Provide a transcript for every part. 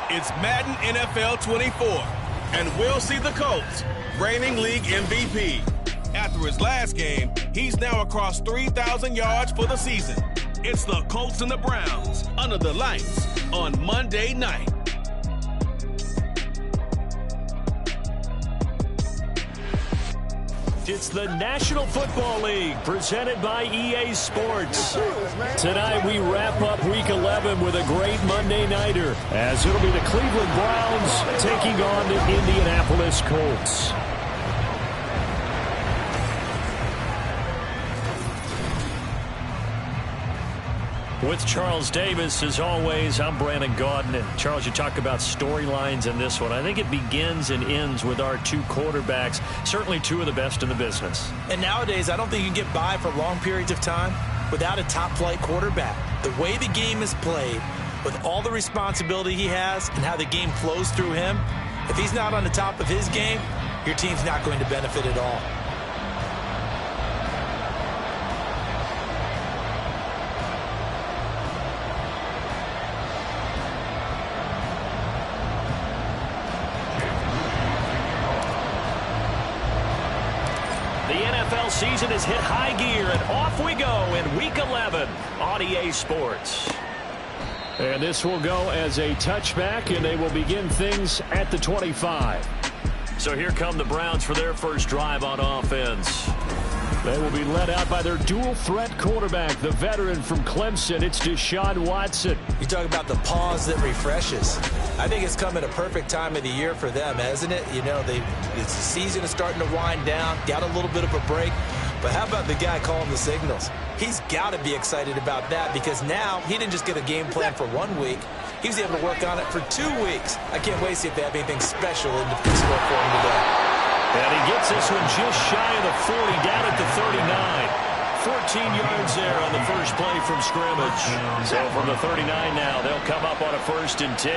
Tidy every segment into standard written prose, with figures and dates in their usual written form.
It's Madden NFL 24, and we'll see the Colts, reigning league MVP. After his last game, he's now across 3,000 yards for the season. It's the Colts and the Browns under the lights on Monday night. It's the National Football League presented by EA Sports. Tonight we wrap up Week 11 with a great Monday nighter, as it'll be the Cleveland Browns taking on the Indianapolis Colts. With Charles Davis, as always, I'm Brandon Gaudin. And Charles, you talk about storylines in this one. I think it begins and ends with our two quarterbacks, certainly two of the best in the business. And nowadays, I don't think you can get by for long periods of time without a top-flight quarterback. The way the game is played, with all the responsibility he has and how the game flows through him, if he's not on the top of his game, your team's not going to benefit at all. Season has hit high gear, and off we go in Week 11 on EA Sports. And this will go as a touchback, and they will begin things at the 25. So here come the Browns for their first drive on offense. They will be led out by their dual-threat quarterback, the veteran from Clemson. It's Deshaun Watson. You talk about the pause that refreshes. I think it's come at a perfect time of the year for them, hasn't it? You know, the season is starting to wind down, got a little bit of a break. But how about the guy calling the signals? He's got to be excited about that, because now he didn't just get a game plan for 1 week. He was able to work on it for 2 weeks. I can't wait to see if they have anything special in the store for him today. And he gets this one just shy of the 40, down at the 39. 14 yards there on the first play from scrimmage. So from the 39 now, they'll come up on a 1st and 10.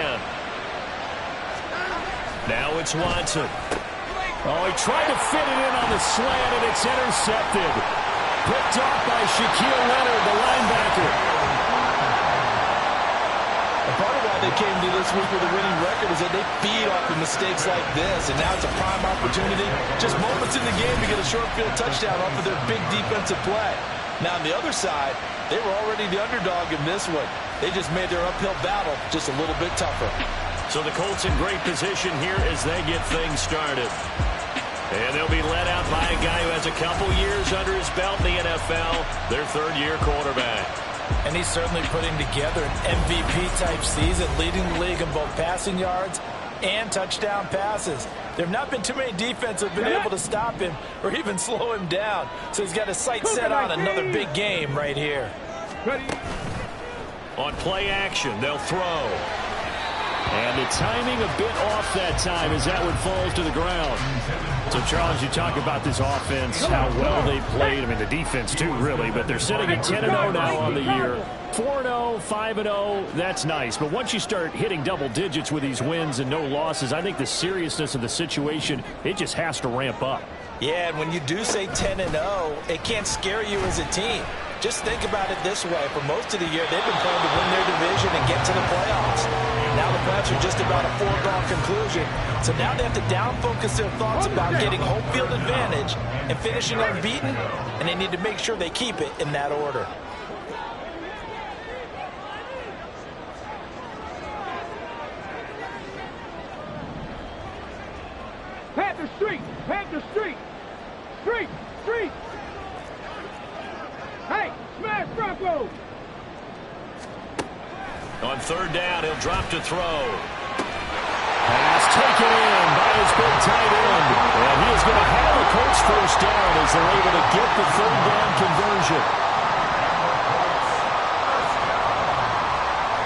Now it's Watson. Oh, he tried to fit it in on the slant, and it's intercepted. Picked off by Shaquille Leonard, the linebacker. Part of why they came to this week with a winning record is that they feed off of mistakes like this, and now it's a prime opportunity, just moments in the game, to get a short field touchdown off of their big defensive play. Now on the other side, they were already the underdog in this one. They just made their uphill battle just a little bit tougher. So the Colts in great position here as they get things started. And they'll be led out by a guy who has a couple years under his belt in the NFL, their third-year quarterback. And he's certainly putting together an MVP-type season, leading the league in both passing yards and touchdown passes. There have not been too many defenses that have been able to stop him or even slow him down. So he's got his sights set on another big game right here. On play action, they'll throw. And the timing a bit off that time as that one falls to the ground. So, Charles, you talk about this offense, how well they played. I mean, the defense, too, really. But they're sitting at 10-0 now on the year. 4-0, 5-0, that's nice. But once you start hitting double digits with these wins and no losses, I think the seriousness of the situation, it just has to ramp up. Yeah, and when you do say 10-0, it can't scare you as a team. Just think about it this way. For most of the year, they've been playing to win their division and get to the playoffs. Now the playoffs are just about a foregone conclusion. So now they have to down-focus their thoughts about getting home field advantage and finishing unbeaten, and they need to make sure they keep it in that order. Panther Street! Panther Street! Street! Street! Hey! Smash Bronco! On third down, he'll drop to throw. Pass taken in by his big tight end. And he is going to have the Colts first down as they're able to get the third down conversion.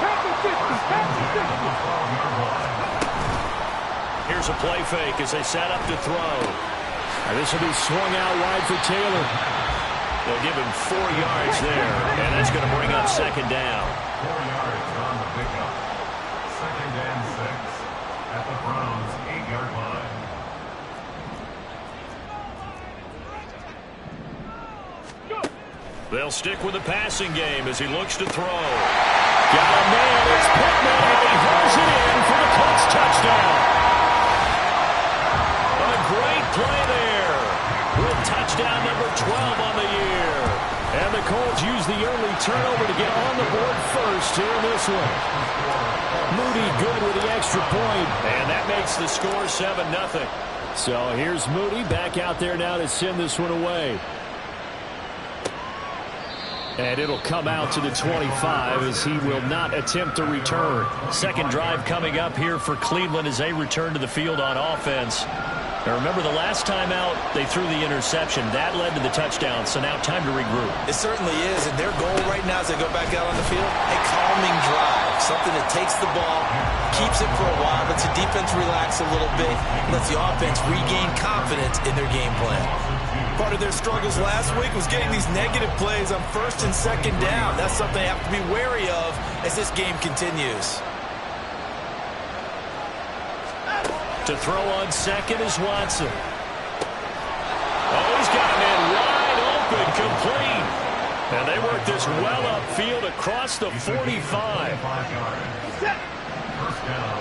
Panther 50! Panther 50! Here's a play fake as they set up to throw. And this will be swung out wide for Taylor. They'll give him 4 yards there, and that's going to bring up second down. 4 yards on the pickup. Second and 6 at the Browns' 8-yard line. They'll stick with the passing game as he looks to throw. Got a man, it's Pittman, and he hauls it in for the Colts touchdown. A great play there with touchdown number 12 on the year. And the Colts use the early turnover to get on the board first here in this one. Moody good with the extra point, and that makes the score 7-0. So here's Moody back out there now to send this one away. And it'll come out to the 25 as he will not attempt to return. Second drive coming up here for Cleveland as they return to the field on offense. Now remember, the last time out, they threw the interception. That led to the touchdown, so now time to regroup. It certainly is, and their goal right now as they go back out on the field, a calming drive. Something that takes the ball, keeps it for a while, lets the defense relax a little bit, lets the offense regain confidence in their game plan. Part of their struggles last week was getting these negative plays on first and second down. That's something they have to be wary of as this game continues. To throw on second is Watson. Oh, he's got a man wide open, complete. And they work this well upfield across the 45. First down,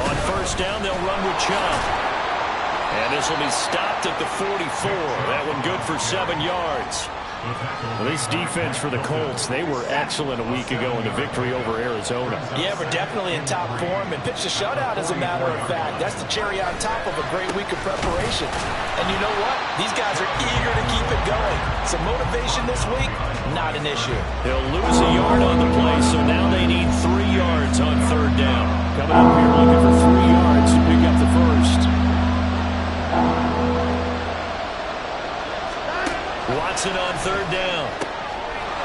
On first down, they'll run with Chubb. And this will be stopped at the 44. That one good for 7 yards. Well, this defense for the Colts, they were excellent a week ago in the victory over Arizona. Yeah, we're definitely in top form and pitched a shutout, as a matter of fact. That's the cherry on top of a great week of preparation. And you know what? These guys are eager to keep it going. Some motivation this week, not an issue. They'll lose a yard on the play, so now they need 3 yards on third down. Coming up here looking for 3 yards to pick up the first. Watson on third down.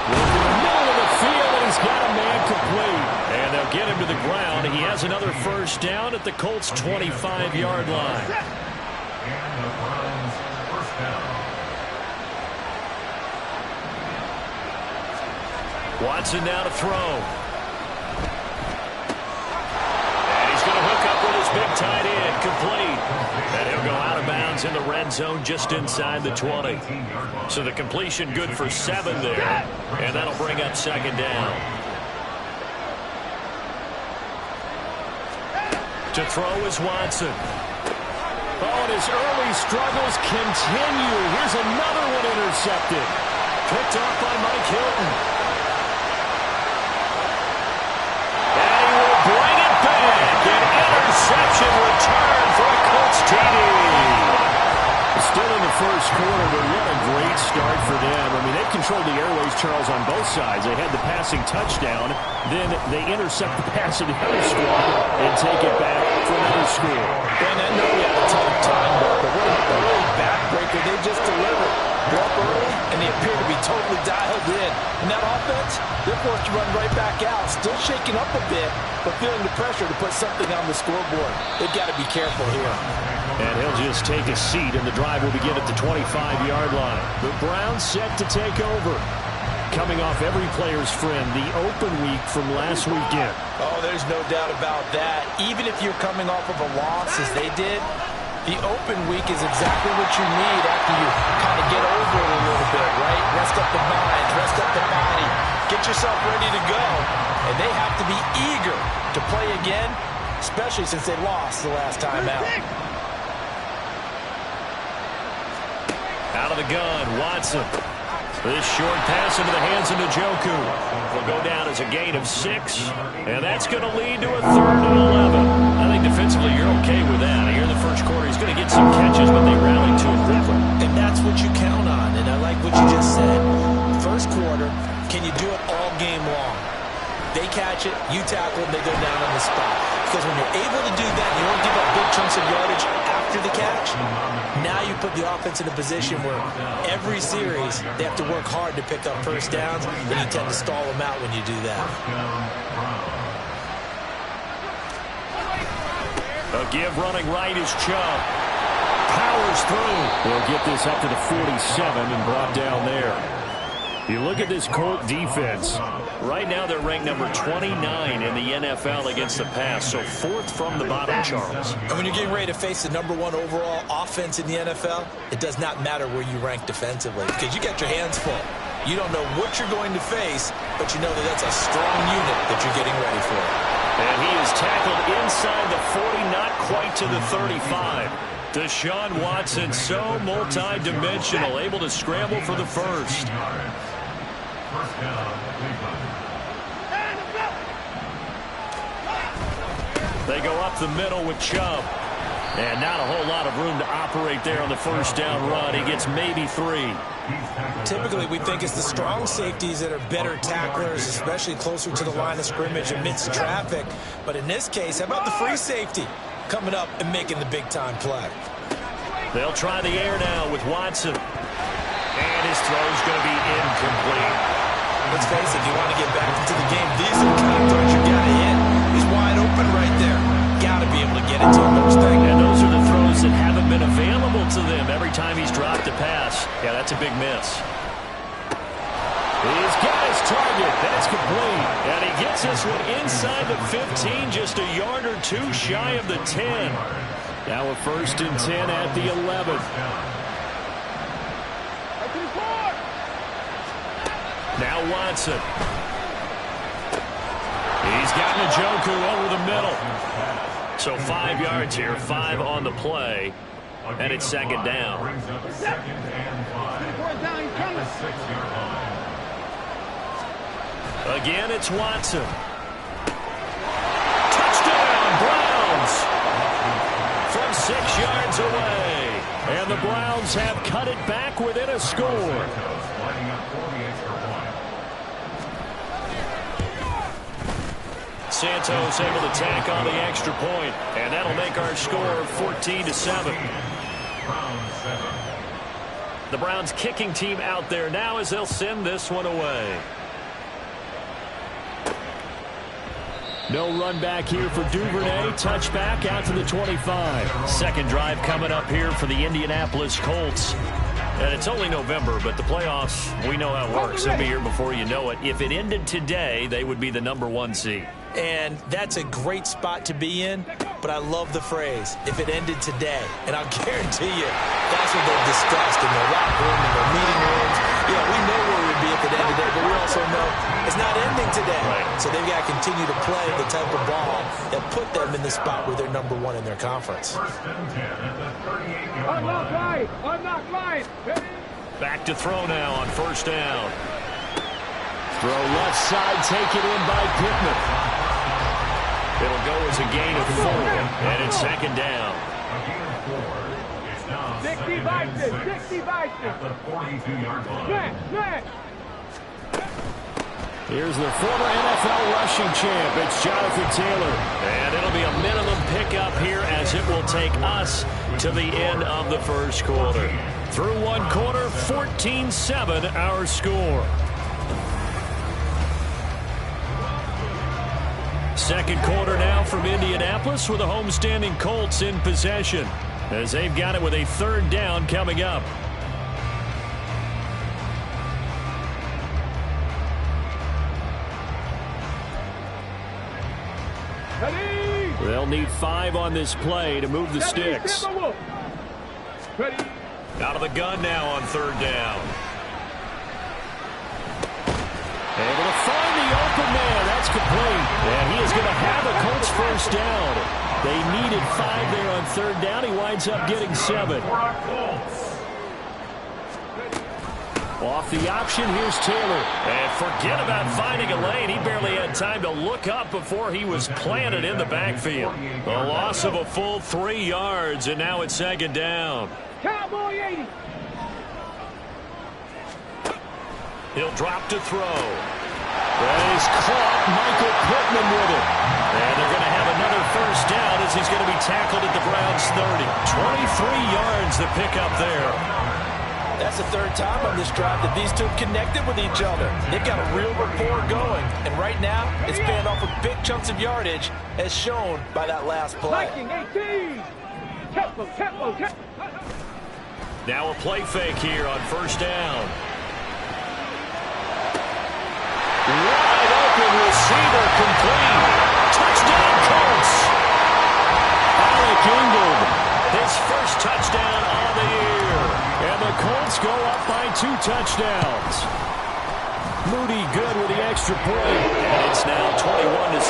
Working in the middle of the field, and he's got a man complete. And they'll get him to the ground. He has another first down at the Colts' 25-yard line. and the Browns first down. Watson now to throw. And he's going to hook up with his big tight end, complete. And he'll go out of bounds in the red zone just inside the 20. So the completion good for 7 there. And that'll bring up second down. To throw is Watson. Oh, and his early struggles continue. Here's another one intercepted. Picked off by Mike Hilton. And he will bring it back. An interception return for a Colts TD. Still in the first quarter, but what a great start for them. I mean, they've controlled the airways, Charles, on both sides. They had the passing touchdown. Then they intercept the pass of the other squad and take it back for another score. And I know we had a ton of time, but what an early backbreaker they just delivered. They're up early, and they appear to be totally dialed in. And that offense, they're forced to run right back out, still shaking up a bit, but feeling the pressure to put something on the scoreboard. They've got to be careful here. And he'll just take a seat, and the drive will begin at the 25-yard line. The Browns set to take over. Coming off every player's friend, the open week from last weekend. Oh, there's no doubt about that. Even if you're coming off of a loss as they did, The open week is exactly what you need after you kind of get over it a little bit, right? Rest up the mind, rest up the body, get yourself ready to go. And they have to be eager to play again, especially since they lost the last time out. Out of the gun, Watson. This short pass into the hands of Njoku will go down as a gain of 6, and that's going to lead to a 3rd and 11. I think defensively you're okay with that. Here in the first quarter, he's going to get some catches, but they rallied too quickly. And that's what you count on, and I like what you just said. First quarter, can you do it all game long? They catch it, you tackle it, they go down on the spot. Because when you're able to do that, you don't give up big chunks of yardage after the catch. Now you put the offense in a position where every series they have to work hard to pick up first downs, and you tend to stall them out when you do that. A give running right is Chubb. Powers through. They'll get this up to the 47 and brought down there. You look at this Colt defense. Right now they're ranked number 29 in the NFL against the pass, so 4th from the bottom, Charles. And when you're getting ready to face the number 1 overall offense in the NFL, it does not matter where you rank defensively because you got your hands full. You don't know what you're going to face, but you know that that's a strong unit that you're getting ready for. And he is tackled inside the 40, not quite to the 35. Deshaun Watson, so multi-dimensional, able to scramble for the first. They go up the middle with Chubb. And not a whole lot of room to operate there on the first down run. He gets maybe 3. Typically, we think it's the strong safeties that are better tacklers, especially closer to the line of scrimmage amidst traffic. But in this case, how about the free safety coming up and making the big-time play? They'll try the air now with Watson. And his throw's going to be incomplete. Let's face it, if you want to get back into the game, these are the kind of throws you got to hit. He's wide open right there. Got to be able to get it to him. And those are the throws that haven't been available to them every time he's dropped a pass. Yeah, that's a big miss. He's got his target. That's complete. And he gets this one inside the 15, just a yard or 2 shy of the 10. Now a 1st and 10 at the 11. Now Watson. He's got Njoku over the middle. So 5 yards here, 5 on the play. And it's 2nd down. Again, it's Watson. Touchdown, Browns! From 6 yards away. And the Browns have cut it back within a score. Santos able to tack on the extra point, and that'll make our score 14-7. The Browns kicking team out there now as they'll send this one away. No run back here for Duvernay. Touchback out to the 25. 2nd drive coming up here for the Indianapolis Colts. And it's only November, but the playoffs, we know how it works. They'll be here before you know it. If it ended today, they would be the number 1 seed. And that's a great spot to be in, but I love the phrase, if it ended today. And I'll guarantee you, that's what they've discussed in their locker room, in their meeting rooms. Yeah, we know where we'd be if it ended today, but we also know it's not ending today. Right. So they've got to continue to play the type of ball that put them in the spot where they're number 1 in their conference. I'm not lying. I'm not lying. Back to throw now on 1st down. Throw left side, take it in by Pittman. It'll go as a gain of 4, and it's 2nd down. 60 Vikings, 60 Vikings. Here's the former NFL rushing champ. It's Jonathan Taylor. And it'll be a minimum pickup here as it will take us to the end of the first quarter. Through 1 quarter, 14-7 our score. 2nd quarter now from Indianapolis with the homestanding Colts in possession as they've got it with a 3rd down coming up. They'll need 5 on this play to move the sticks. Ready. Out of the gun now on third down. Able to find the open man. That's complete. And he is going to have a Colts first down. They needed 5 there on third down. He winds up getting 7. Off the option, here's Taylor. And forget about finding a lane. He barely had time to look up before he was planted in the backfield. A loss of a full 3 yards, and now it's second down. Cowboy 80. He'll drop to throw. That is caught. Michael Pittman with it. And they're going to have another first down as he's going to be tackled at the Browns' 30. 23 yards the pickup there. That's the third time on this drive that these two have connected with each other. They've got a real rapport going. And right now, it's paying off with big chunks of yardage, as shown by that last play. Viking 18. Tempo, tempo, tempo. Now a play fake here on first down. Wide open receiver complete. Touchdown Colts. Alec Ingold, his first touchdown on the year. And the Colts go up by 2 touchdowns. Moody good with the extra point. And it's now 21-7.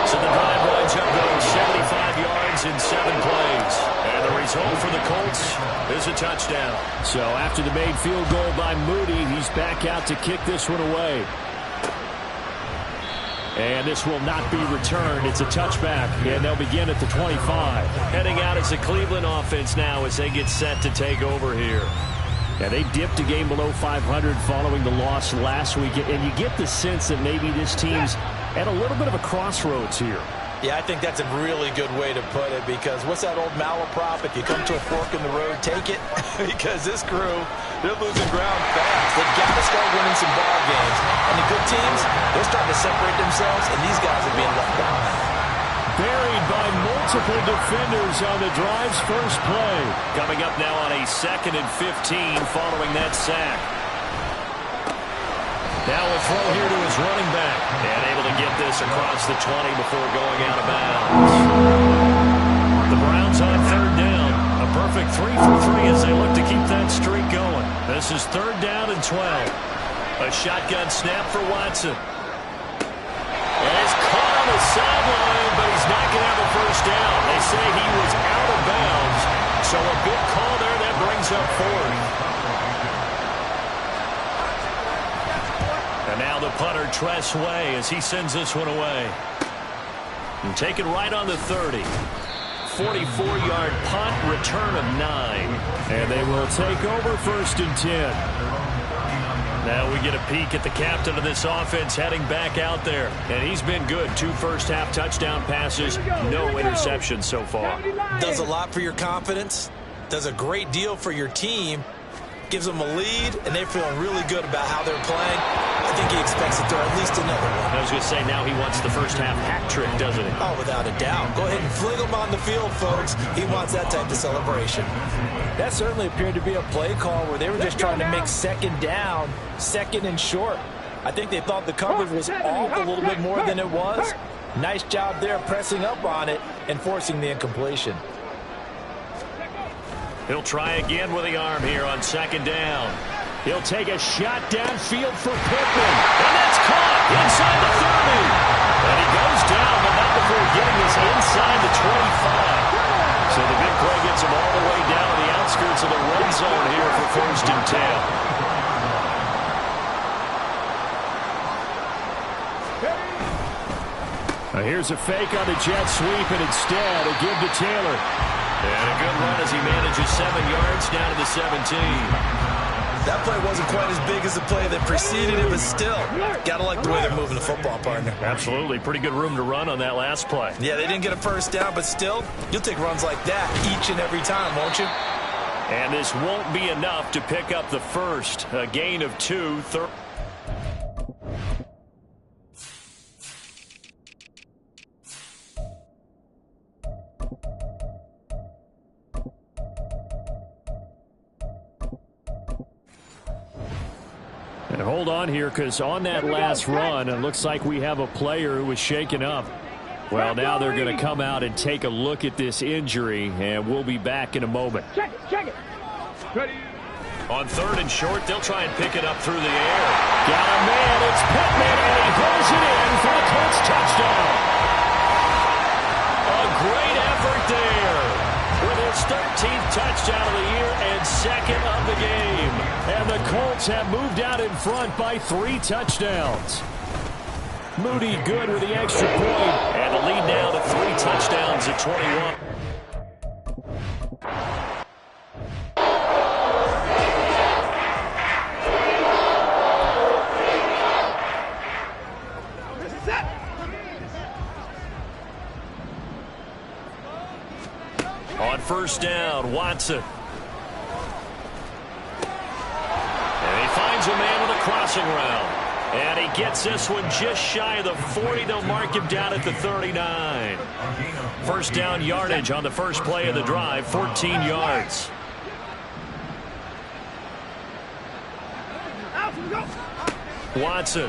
So the drive winds up going 75 yards in 7 plays. And the result for the Colts is a touchdown. So after the made field goal by Moody, he's back out to kick this one away. And this will not be returned. It's a touchback, and they'll begin at the 25. Heading out as the Cleveland offense now as they get set to take over here. Yeah, they dipped a game below 500 following the loss last week, and you get the sense that maybe this team's at a little bit of a crossroads here. Yeah, I think that's a really good way to put it, because what's that old malaprop? If you come to a fork in the road, take it. Because this crew, they're losing ground fast. They've got to start winning some ball games. And the good teams, they're starting to separate themselves, and these guys are being left behind. Buried by multiple defenders on the drive's first play. Coming up now on a 2nd and 15 following that sack. Now a throw here to his running back. And able to get this across the 20 before going out of bounds. The Browns on third down. A perfect 3 for 3 as they look to keep that streak going. This is third down and 12. A shotgun snap for Watson. And it's caught on the sideline, but he's not going to have a first down. They say he was out of bounds. So a big call there that brings up 4th. And now the punter, Tress Way, as he sends this one away. And take it right on the 30. 44-yard punt, return of 9. And they will take over 1st and 10. Now we get a peek at the captain of this offense heading back out there. And he's been good. 2 first-half touchdown passes, no interceptions so far. Does a lot for your confidence. Does a great deal for your team. Gives them a lead, and they're feeling really good about how they're playing. I think he expects to throw at least another one. I was going to say, now he wants the first-half hat trick, doesn't he? Oh, without a doubt. Go ahead and fling him on the field, folks. He wants that type of celebration. That certainly appeared to be a play call where they were just trying to make second down, 2nd and short. I think they thought the coverage was off a little bit more than it was. Nice job there pressing up on it and forcing the incompletion. He'll try again with the arm here on 2nd down. He'll take a shot downfield for Pittman. And that's caught inside the 30. And he goes down, but not before getting this inside the 25. So the big play gets him all the way down to the outskirts of the red zone here for 1st and 10. Now here's a fake on the jet sweep, and instead a give to Taylor. And a good run as he manages 7 yards down to the 17. That play wasn't quite as big as the play that preceded it, but still, gotta like the way they're moving the football, partner. Absolutely. Pretty good room to run on that last play. Yeah, they didn't get a first down, but still, you'll take runs like that each and every time, won't you? And this won't be enough to pick up the first. A gain of 2. And hold on here, because on that last run, it looks like we have a player who was shaken up. Well, now they're going to come out and take a look at this injury, and we'll be back in a moment. Check it, check it. Ready. On 3rd and short, they'll try and pick it up through the air. Got a man, it's Pittman, and he throws it in for the Colts touchdown. A great effort there with his 13th touchdown of the year and 2nd of the game. And the Colts have moved out in front by 3 touchdowns. Moody good with the extra point. And the lead now to 3 touchdowns at 21. On 1st down, Watson. And he finds a man with a crossing route. And he gets this one just shy of the 40. They'll mark him down at the 39. 1st down yardage on the first play of the drive, 14 yards. Watson.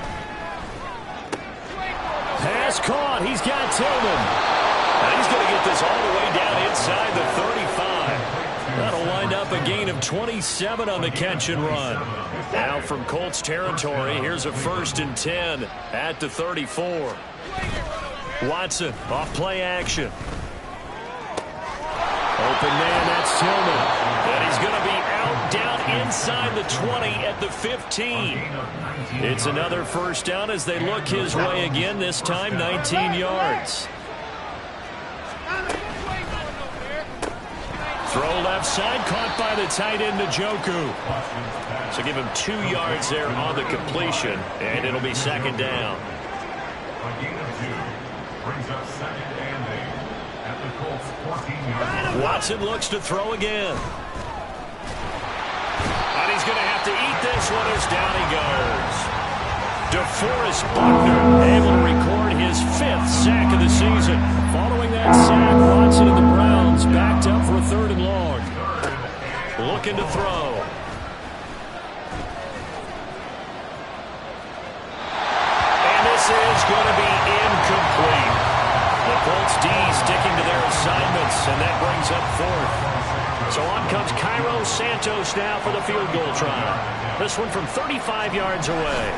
Pass caught. He's got Tillman. And he's going to get this all the way down inside the 35. That'll wind up a gain of 27 on the catch and run. Now from Colts territory, here's a 1st and 10 at the 34. Watson off play action. Open man, that's Tillman. And he's going to be out down inside the 20 at the 15. It's another 1st down as they look his way again, this time 19 yards. Throw left side, caught by the tight end, Njoku. So give him 2 yards there on the completion, and it'll be 2nd down. A gain of 2 brings up 2nd and 8 at the Colts 14-yard line. Watson looks to throw again. And he's going to have to eat this one as down he goes. DeForest Buckner able to record his 5th sack of the season. Following that sack, Watson and the Browns backed up for a 3rd and long. Looking to throw. And this is going to be incomplete. The Colts D sticking to their assignments, and that brings up 4th. So on comes Cairo Santos now for the field goal try. This one from 35 yards away.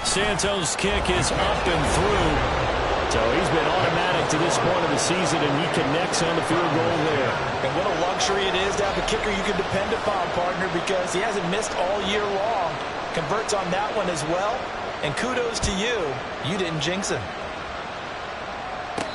Santos' kick is up and through. So he's been automatic to this point of the season, and he connects on the field goal there. And what a luxury it is to have a kicker you can depend upon, partner, because he hasn't missed all year long. Converts on that one as well. And kudos to you. You didn't jinx him.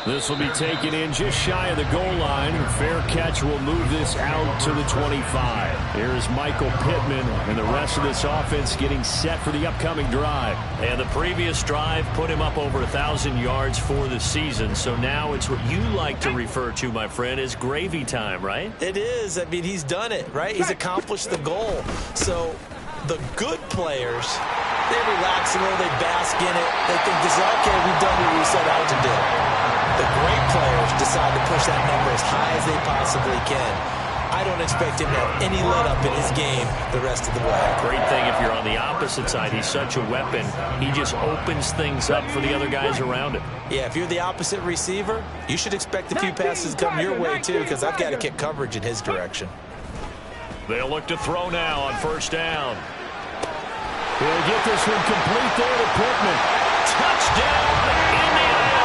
This will be taken in just shy of the goal line. Fair catch will move this out to the 25. Here's Michael Pittman and the rest of this offense getting set for the upcoming drive. And the previous drive put him up over 1,000 yards for the season. So now it's what you like to refer to, my friend, as gravy time, right? It is. I mean, he's done it, right? He's accomplished the goal. So the good players, they relax a little, they bask in it. They think this is, okay, we've done what we set out to do. The great players decide to push that number as high as they possibly can. I don't expect him to have any let-up in his game the rest of the way. Great thing if you're on the opposite side. He's such a weapon. He just opens things up for the other guys around him. Yeah, if you're the opposite receiver, you should expect a few passes come your way, too, because I've got to kick coverage in his direction. They'll look to throw now on 1st down. He'll get this one complete there to Pittman. Touchdown, Indianapolis!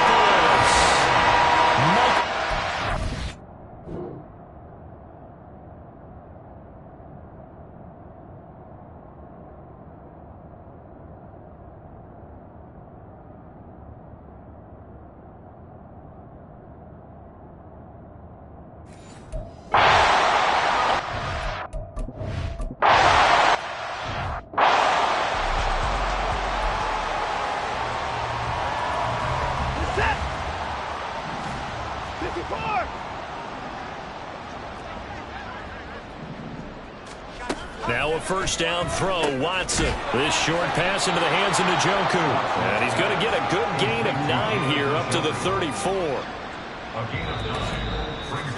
Now a 1st down throw, Watson. This short pass into the hands of Njoku. And he's going to get a good gain of 9 here up to the 34.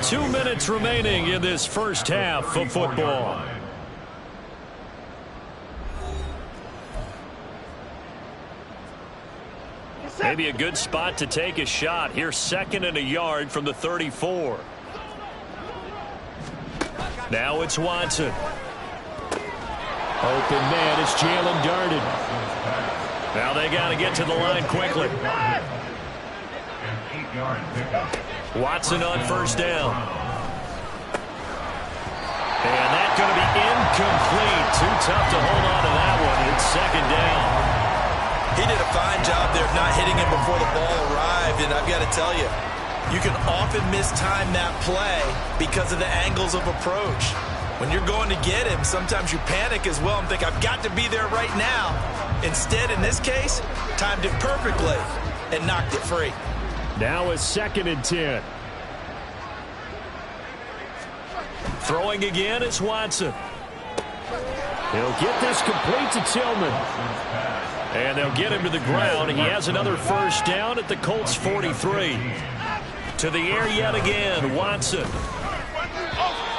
2 minutes remaining in this first half of football. Maybe a good spot to take a shot. Here's 2nd and a yard from the 34. Now it's Watson. Open man is Jalen Darden. Now they got to get to the line quickly. Watson on 1st down. And that's going to be incomplete. Too tough to hold on to that one. It's 2nd down. He did a fine job there of not hitting him before the ball arrived, and I've got to tell you, you can often mistime that play because of the angles of approach. When you're going to get him, sometimes you panic as well and think, I've got to be there right now. Instead, in this case, timed it perfectly and knocked it free. Now it's 2nd and 10. Throwing again is Watson. He'll get this complete to Tillman. And they'll get him to the ground. He has another 1st down at the Colts 43. To the air yet again, Watson.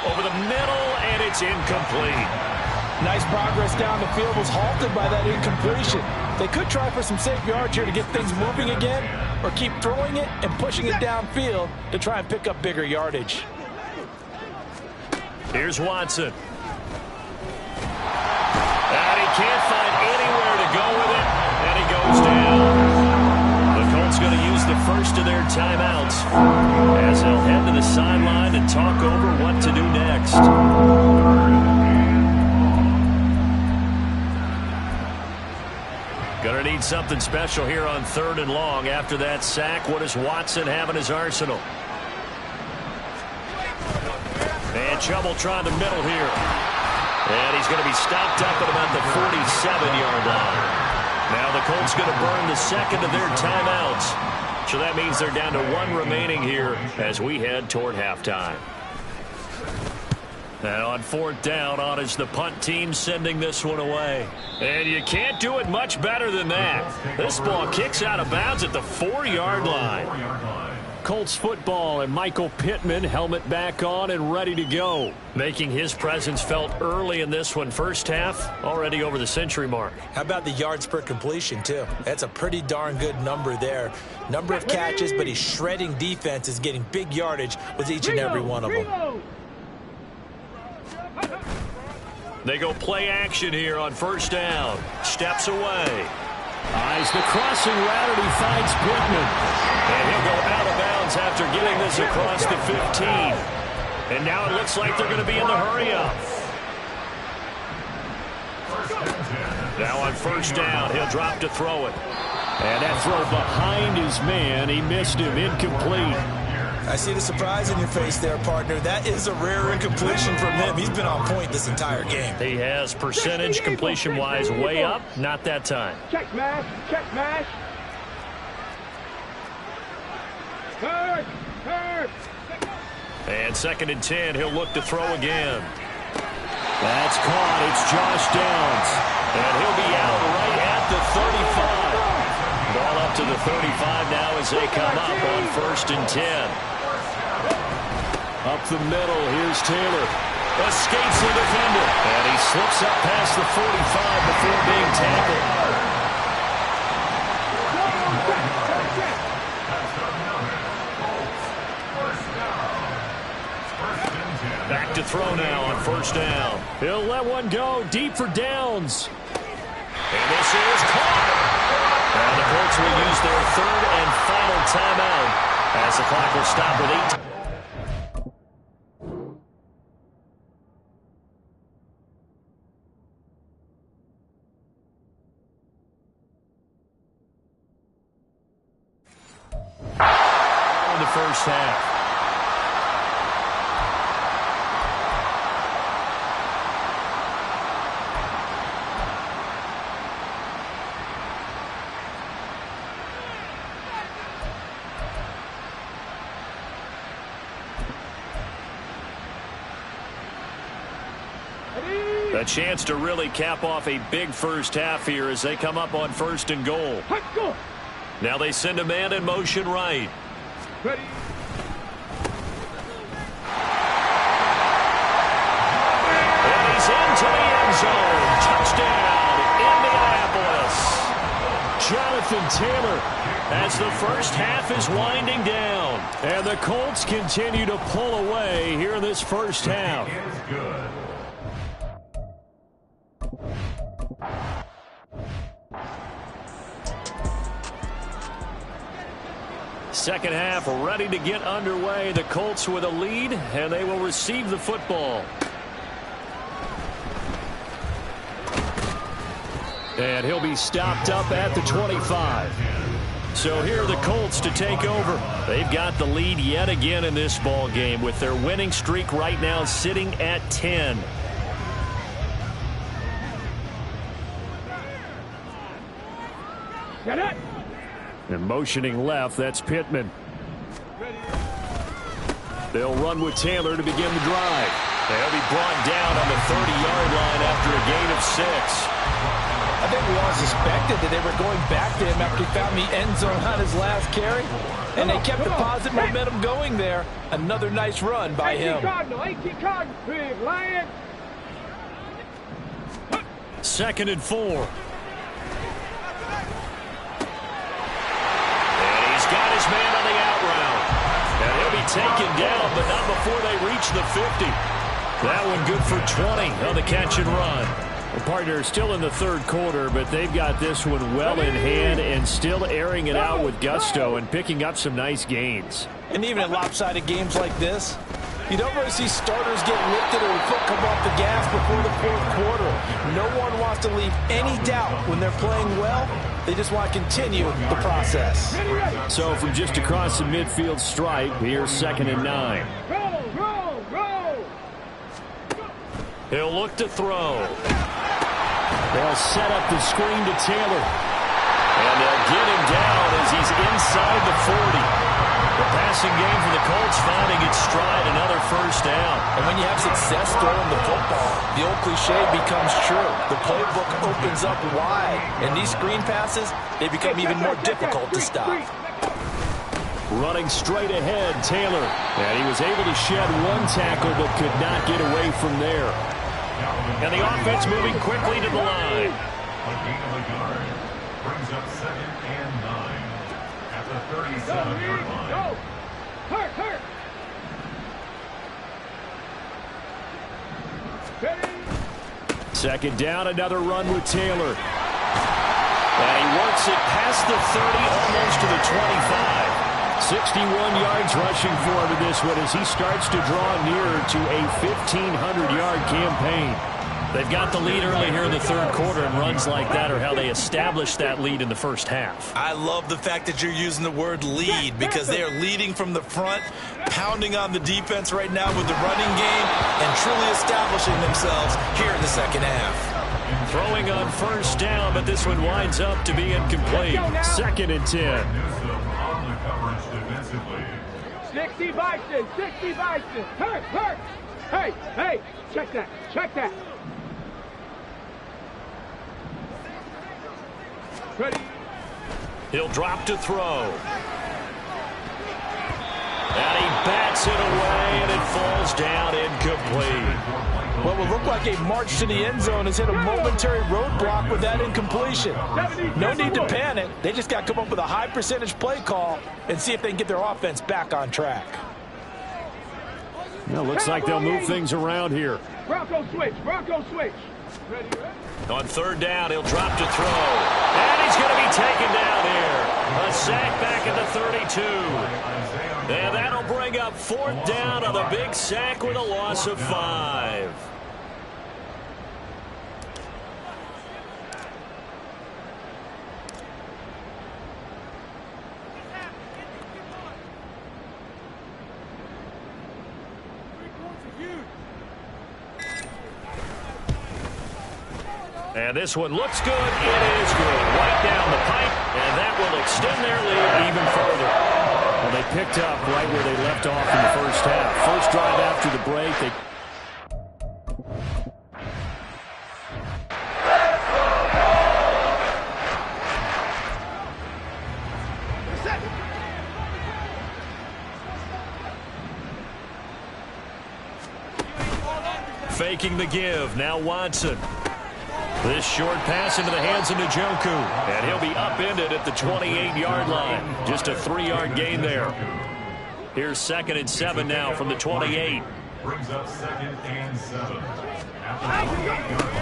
Over the middle, and it's incomplete. Nice progress down the field, was halted by that incompletion. They could try for some safe yards here to get things moving again, or keep throwing it and pushing it downfield to try and pick up bigger yardage. Here's Watson. And he can't find anywhere to go with it, and he goes down. The Colts going to use the first of their timeouts as they'll head to the sideline and talk over what to do next. Going to need something special here on 3rd and long. After that sack, what does Watson have in his arsenal? And trouble trying to middle here. And he's going to be stopped up at about the 47-yard line. Now the Colts going to burn the 2nd of their timeouts. So that means they're down to 1 remaining here as we head toward halftime. And on 4th down, on is the punt team sending this one away. And you can't do it much better than that. This ball kicks out of bounds at the 4-yard line. Colts football, and Michael Pittman, helmet back on and ready to go. Making his presence felt early in this one. 1st half, already over the century mark. How about the yards per completion, too? That's a pretty darn good number there. Number of catches, but he's shredding defenses, getting big yardage with each and every one of them. They go play action here on 1st down. Steps away. Eyes the crossing route, and he finds Pittman. And he'll go out of bounds after getting this across the 15. And now it looks like they're going to be in the hurry-up. Now on 1st down, he'll drop to throw it. And that throw behind his man, he missed him, incomplete. I see the surprise in your face there, partner. That is a rare incompletion from him. He's been on point this entire game. He has percentage completion-wise way up. Not that time. Check mash. Check mash. Third. And 2nd and 10. He'll look to throw again. That's caught. It's Josh Downs. And he'll be out right at the 35. Ball up to the 35 now as they come up on 1st and 10. Up the middle, here's Taylor. Escapes the defender. And he slips up past the 45 before being tackled. Back to throw now on 1st down. He'll let one go deep for Downs. And this is caught. And the Colts will use their 3rd and final timeout as the clock will stop with 8. In the 1st half. A chance to really cap off a big 1st half here as they come up on 1st and goal. Now they send a man in motion right. Ready. And he's into the end zone. Touchdown, Indianapolis. Jonathan Taylor as the first half is winding down. And the Colts continue to pull away here in this first half. Second half ready to get underway. The Colts with a lead, and they will receive the football. And he'll be stopped up at the 25. So here are the Colts to take over. They've got the lead yet again in this ball game with their winning streak right now sitting at 10. Get it. And motioning left, that's Pittman. They'll run with Taylor to begin the drive. They'll be brought down on the 30-yard line after a gain of 6. I think we all suspected that they were going back to him after he found the end zone on his last carry. And they kept the positive momentum going there. Another nice run by him. 18 Cardinal, big Lion. 2nd and 4. Got his man on the out route. And he'll be taken down, but not before they reach the 50. That one good for 20 on the catch and run. Well, partner, still in the third quarter, but they've got this one well in hand and still airing it out with gusto and picking up some nice gains. And even in lopsided games like this, you don't really see starters get lifted or the foot come off the gas before the fourth quarter. No one wants to leave any doubt when they're playing well. They just want to continue the process. So from just across the midfield stripe, here's 2nd and 9. Roll. He'll look to throw. They'll set up the screen to Taylor. And they'll get him down as he's inside the 40. The passing game for the Colts finding its stride, another first down. And when you have success throwing the football, the old cliche becomes true. The playbook opens up wide, and these screen passes, they become even more difficult to stop. Running straight ahead, Taylor. And he was able to shed one tackle, but could not get away from there. And the offense moving quickly to the line. A gain of a yard brings up 2nd and 9 at the 37-yard line. Hurt. Second down, another run with Taylor. And he works it past the 30, almost to the 25. 61 yards rushing for him in this one as he starts to draw nearer to a 1,500-yard campaign. They've got the lead early here in the third quarter, and runs like that are how they establish that lead in the first half. I love the fact that you're using the word lead because they are leading from the front, pounding on the defense right now with the running game, and truly establishing themselves here in the second half. Throwing on first down, but this one winds up to be incomplete. 2nd and 10. On the coverage defensively. 60 Bison. Hurt. Hey, check that. Ready. He'll drop to throw. And he bats it away, and it falls down incomplete. What will look like a march to the end zone has hit a momentary roadblock with that incompletion. No need to panic. They just got to come up with a high percentage play call and see if they can get their offense back on track. Well, looks like they'll move things around here. Bronco switch. Ready. On third down, he'll drop to throw. And he's going to be taken down here. A sack back at the 32. And that'll bring up 4th down on the big sack with a loss of 5. And this one looks good. It is good. Right down the pipe, and that will extend their lead even further. Well, they picked up right where they left off in the first half. First drive after the break, faking the give. Now Watson. This short pass into the hands of Njoku. And he'll be upended at the 28-yard line. Just a 3-yard gain there. Here's 2nd and 7 now from the 28. Brings up 2nd and 7.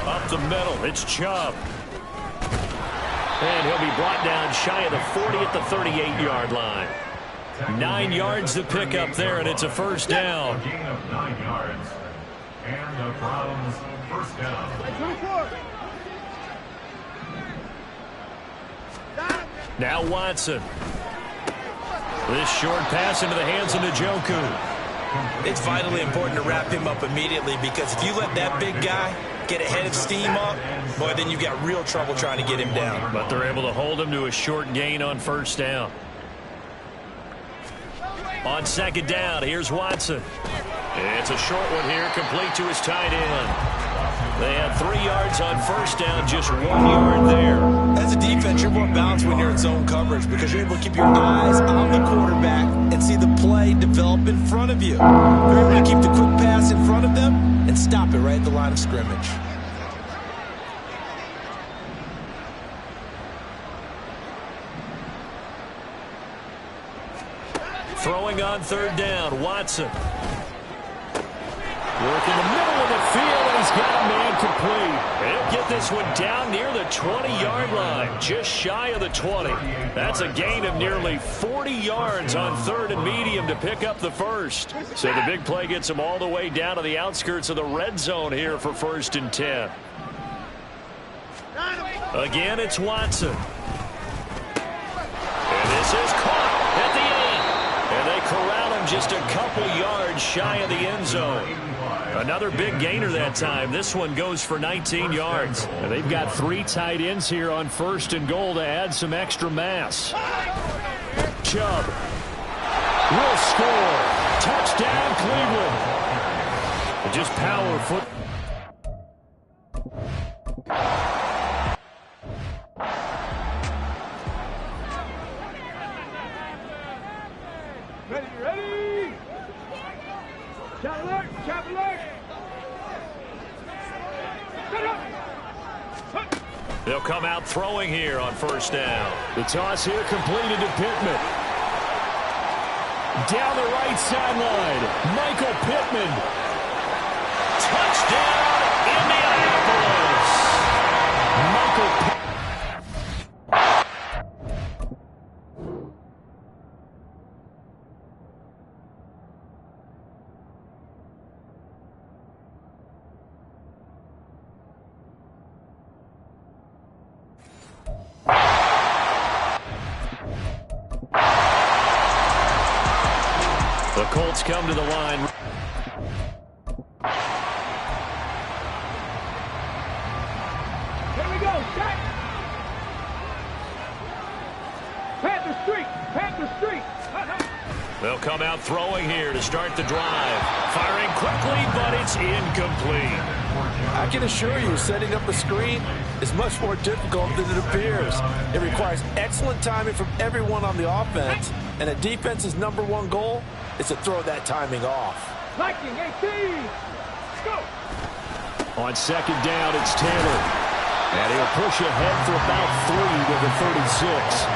Up the middle, it's Chubb. And he'll be brought down shy of the 40 at the 38-yard line. 9 yards to pick up there, and it's a first down. A gain of 9 yards. And the Browns first down. Now Watson. This short pass into the hands of Njoku. It's vitally important to wrap him up immediately, because if you let that big guy get a head of steam up, boy, then you've got real trouble trying to get him down. But they're able to hold him to a short gain on first down. On 2nd down, here's Watson. It's a short one here, complete to his tight end. They had 3 yards on first down, just 1 yard there. As a defense, you're more balanced when you're in zone coverage, because you're able to keep your eyes on the quarterback and see the play develop in front of you. You're able to keep the quick pass in front of them and stop it right at the line of scrimmage. Throwing on 3rd down, Watson. Work in the middle of the field, and he's got a man complete. He'll get this one down near the 20-yard line, just shy of the 20. That's a gain of nearly 40 yards on 3rd and medium to pick up the first. So the big play gets him all the way down to the outskirts of the red zone here for 1st and 10. Again, it's Watson. And this is caught at the 8. And they corral him just a couple yards shy of the end zone. Another big gainer that time. This one goes for 19 yards. And they've got 3 tight ends here on 1st and goal to add some extra mass. Chubb will score. Touchdown, Cleveland. Just power foot. Ready? Chop alert! Chop alert! Set up! They'll come out throwing here on 1st down. The toss here completed to Pittman. Down the right sideline, Michael Pittman. Touchdown, Indianapolis. Michael Pittman. The Colts come to the line. Here we go, set! Panther Street! Panther Street! They'll come out throwing here to start the drive. Firing quickly, but it's incomplete. I can assure you, setting up a screen is much more difficult than it appears. It requires excellent timing from everyone on the offense, and a defense's #1 goal is to throw that timing off. Lightning 18! Go! On 2nd down, it's Taylor. And he'll push ahead for about 3 to the 36.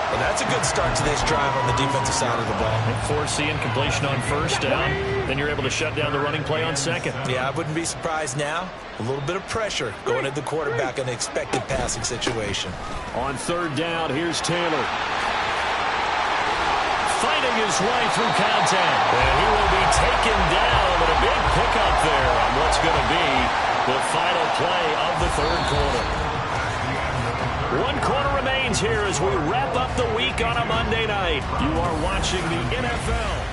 Well, that's a good start to this drive on the defensive side of the ball. Force the incompletion on 1st down. Then you're able to shut down the running play on 2nd. Yeah, I wouldn't be surprised now. A little bit of pressure going at the quarterback in an expected passing situation. On 3rd down, here's Taylor. Fighting his way through contact. And he will be taken down, but a big pickup there on what's going to be the final play of the 3rd quarter. 1 quarter remains here as we wrap up the week on a Monday night. You are watching the NFL.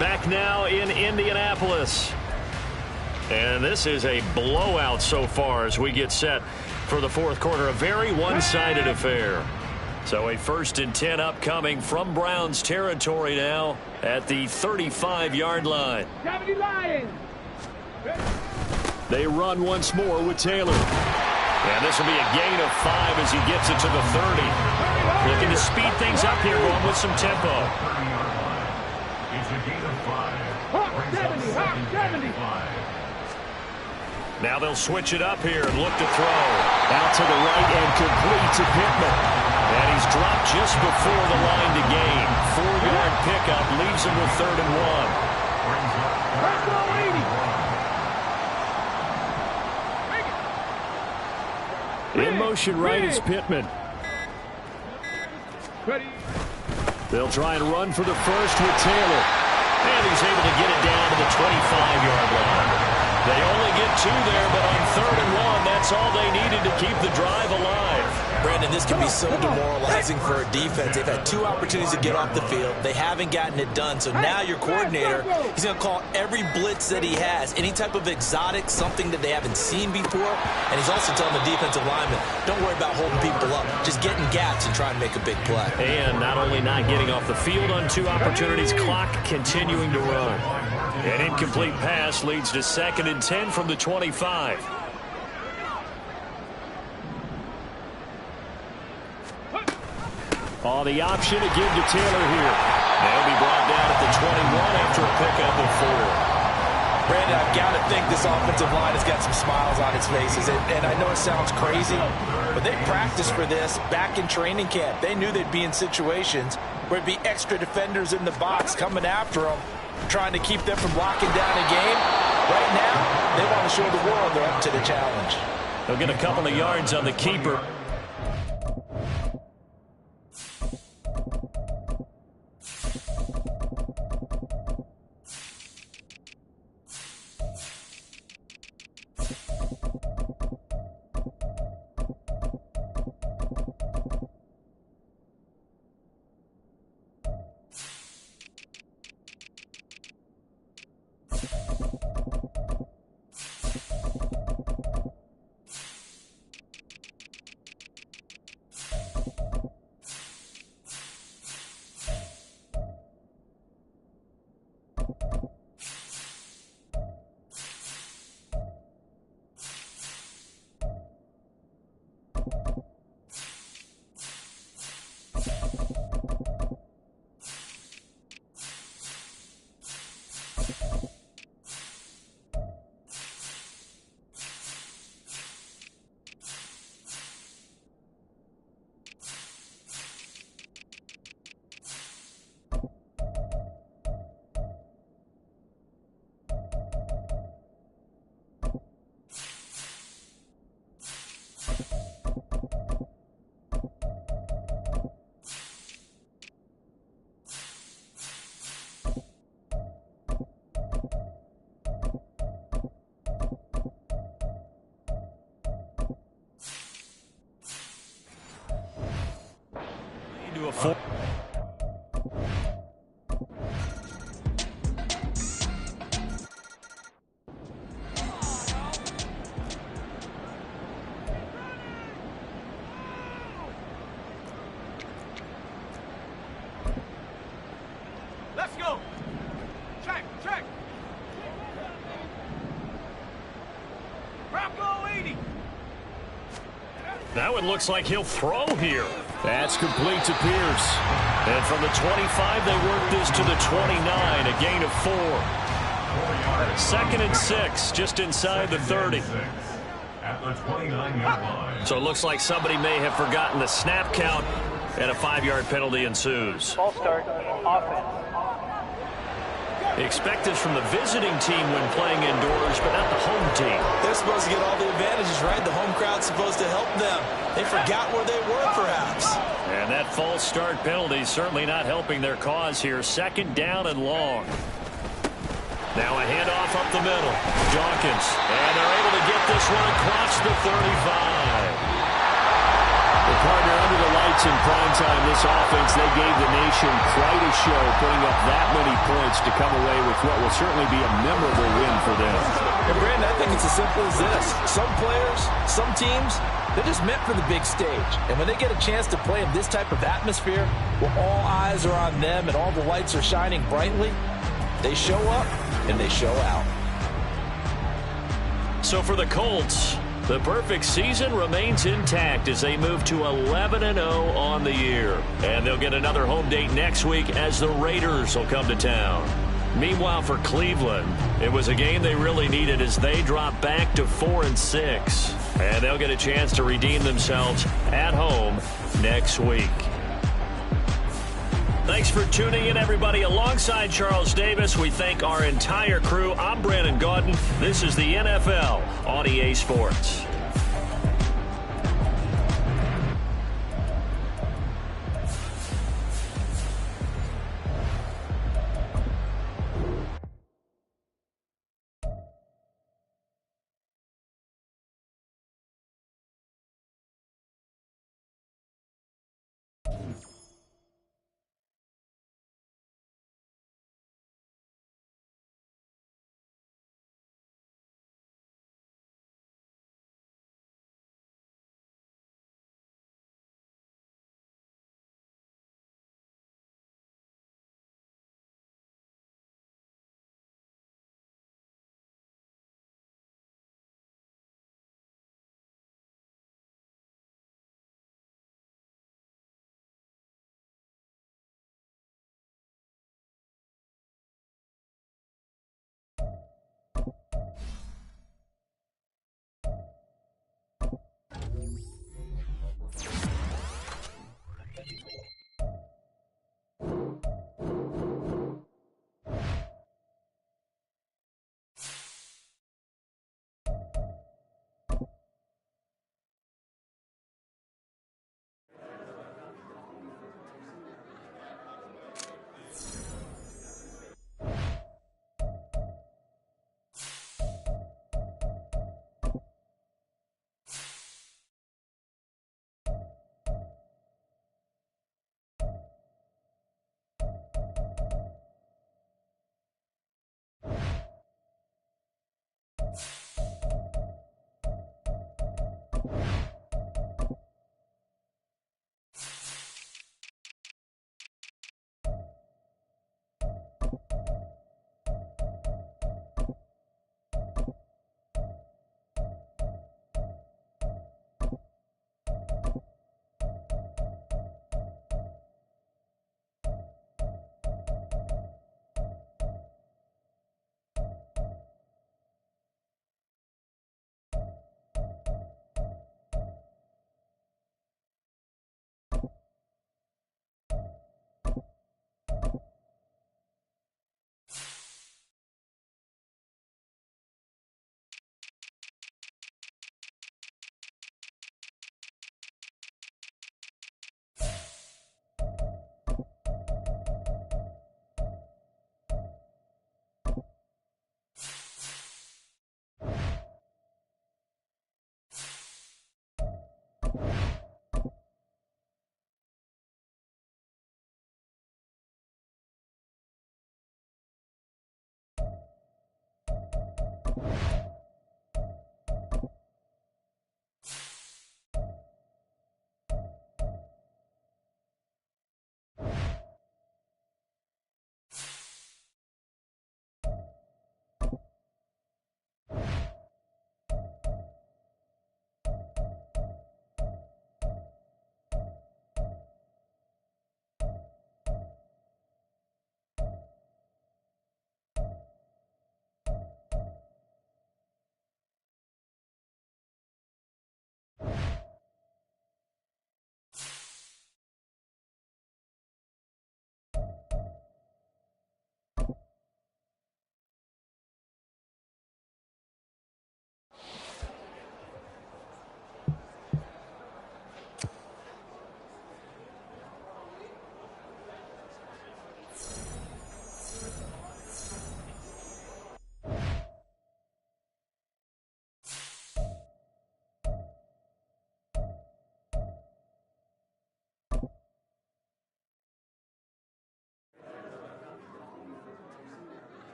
Back now in Indianapolis. And this is a blowout so far as we get set for the 4th quarter. A very one-sided affair. So a 1st and 10 upcoming from Browns territory now at the 35-yard line. 70 Lions! They run once more with Taylor. And this will be a gain of 5 as he gets it to the 30. Looking to speed things up here, going with some tempo. It's a gain of 5. Hawk 70! Hawk 70! Now they'll switch it up here and look to throw. Out to the right and complete to Pittman. And he's dropped just before the line to gain. 4-yard pickup leaves him with 3rd and 1. In motion right is Pittman. They'll try and run for the first with Taylor. And he's able to get it down to the 25-yard line. They only get 2 there, but on 3rd and 1, that's all they needed to keep the drive alive. Brandon, this can be so demoralizing for a defense. They've had 2 opportunities to get off the field. They haven't gotten it done. So now your coordinator, he's going to call every blitz that he has, any type of exotic, something that they haven't seen before. And he's also telling the defensive lineman, don't worry about holding people up. Just get in gaps and try and make a big play. And not only not getting off the field on 2 opportunities, clock continuing to run. An incomplete pass leads to 2nd and 10 from the 25. Oh, the option to give to Taylor here. They'll be brought down at the 21 after a pickup of 4. Brandon, I've got to think this offensive line has got some smiles on its faces. And I know it sounds crazy, but they practiced for this back in training camp. They knew they'd be in situations where it'd be extra defenders in the box coming after them, trying to keep them from locking down a game. Right now, they want to show the world they're up to the challenge. They'll get a couple of yards on the keeper. Let's go. Check. Bronco 80. Now it looks like he'll throw here. That's complete to Pierce. And from the 25, they work this to the 29, a gain of 4. 2nd and 6, just inside the 30. At the 29-yard line. So it looks like somebody may have forgotten the snap count, and a 5-yard penalty ensues. Ball start. Offense. Expect this from the visiting team when playing indoors, but not the home team. They're supposed to get all the advantages, right? The home crowd's supposed to help them. They forgot where they were, perhaps. And that false start penalty certainly not helping their cause here. 2nd down and long. Now a handoff up the middle. Dawkins. And they're able to get this one across the 35. The partner under the lights in primetime, this offense, they gave the nation quite a show, putting up that many points to come away with what will certainly be a memorable win for them. And Brandon, I think it's as simple as this. Some players, some teams, they're just meant for the big stage. And when they get a chance to play in this type of atmosphere, where all eyes are on them and all the lights are shining brightly, they show up and they show out. So for the Colts, the perfect season remains intact as they move to 11-0 on the year. And they'll get another home date next week as the Raiders will come to town. Meanwhile, for Cleveland, it was a game they really needed as they drop back to 4-6. And they'll get a chance to redeem themselves at home next week. Thanks for tuning in, everybody. Alongside Charles Davis, we thank our entire crew. I'm Brandon Gaudin. This is the NFL on EA Sports.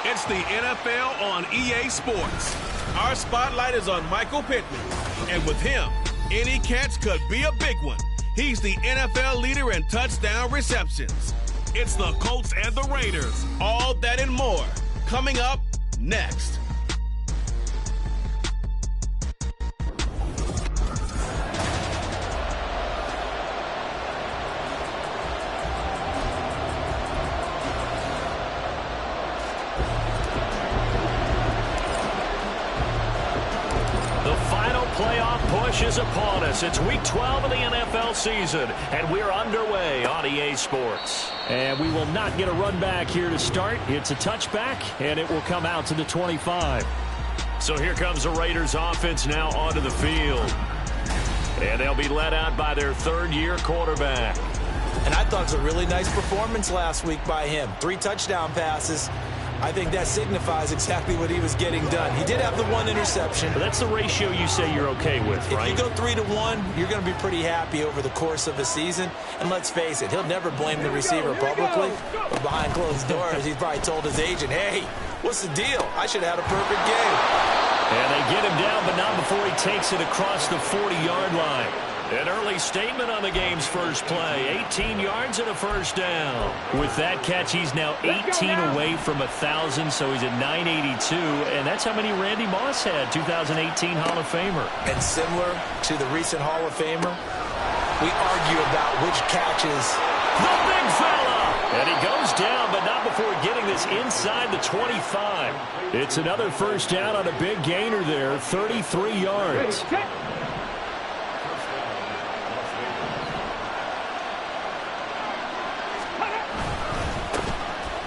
It's the NFL on EA Sports. Our spotlight is on Michael Pittman. And with him, any catch could be a big one. He's the NFL leader in touchdown receptions. It's the Colts and the Raiders. All that and more. Coming up next. Is upon us. It's week 12 of the NFL season, and we're underway on EA Sports. And we will not get a run back here to start. It's a touchback, and it will come out to the 25. So here comes the Raiders offense now onto the field. And they'll be led out by their third-year quarterback. And I thought it was a really nice performance last week by him. 3 touchdown passes. I think that signifies exactly what he was getting done. He did have the 1 interception. But that's the ratio you say you're okay with, right? If you go 3-to-1, you're going to be pretty happy over the course of a season. And let's face it, he'll never blame the receiver publicly. But behind closed doors, he's probably told his agent, hey, what's the deal? I should have had a perfect game. And they get him down, but not before he takes it across the 40-yard line. An early statement on the game's first play. 18 yards and a first down. With that catch, he's now 18 away from 1,000, so he's at 982. And that's how many Randy Moss had, 2018 Hall of Famer. And similar to the recent Hall of Famer, we argue about which catches. The big fella! And he goes down, but not before getting this inside the 25. It's another first down on a big gainer there, 33 yards.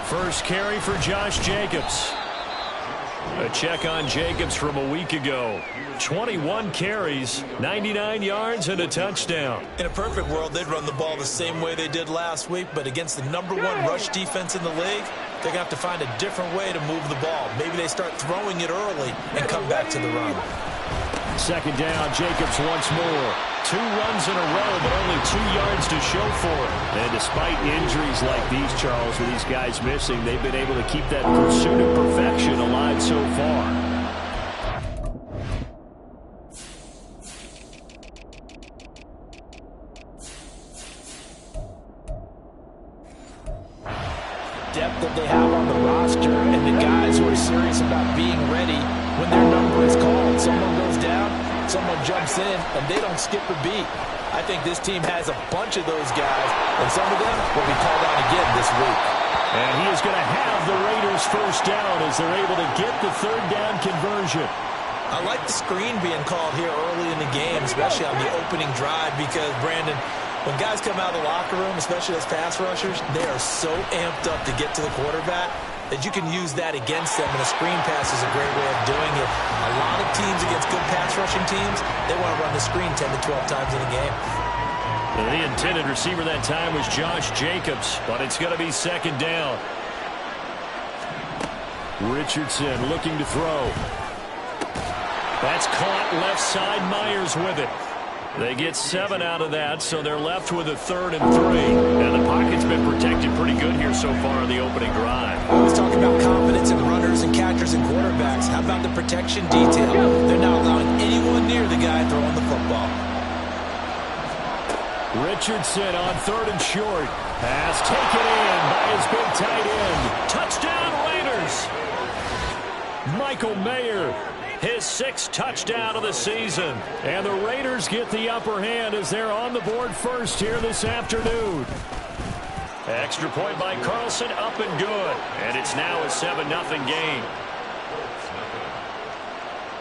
First carry for Josh Jacobs. A check on Jacobs from a week ago. 21 carries, 99 yards, and a touchdown. In a perfect world, they'd run the ball the same way they did last week, but against the #1 rush defense in the league, they're going to have to find a different way to move the ball. Maybe they start throwing it early and come back to the run. Second down, Jacobs once more. 2 runs in a row, but only 2 yards to show for it. And despite injuries like these, Charles, with these guys missing, they've been able to keep that pursuit of perfection alive so far. Depth that they have on the roster and the guys who are serious about being ready when their number is called. Someone goes down, someone jumps in, and they don't skip a beat. I think this team has a bunch of those guys, and some of them will be called out again this week. And he is going to have the Raiders first down as they're able to get the third down conversion. I like the screen being called here early in the game, especially on the opening drive, because, Brandon, when guys come out of the locker room, especially as pass rushers, they are so amped up to get to the quarterback that you can use that against them, and a screen pass is a great way of doing it. A lot of teams against good pass rushing teams, they want to run the screen 10 to 12 times in a game. The intended receiver that time was Josh Jacobs, but it's going to be second down. Richardson looking to throw. That's caught left side. Myers with it. They get 7 out of that, so they're left with a 3rd and 3. And the pocket's been protected pretty good here so far in the opening drive. I was talking about confidence in runners and catchers and quarterbacks. How about the protection detail? They're not allowing anyone near the guy throwing the football. Richardson on 3rd and short. Pass taken in by his big tight end. Touchdown Raiders! Michael Mayer, his 6th touchdown of the season. And the Raiders get the upper hand as they're on the board first here this afternoon. Extra point by Carlson, up and good. And it's now a 7-0 game.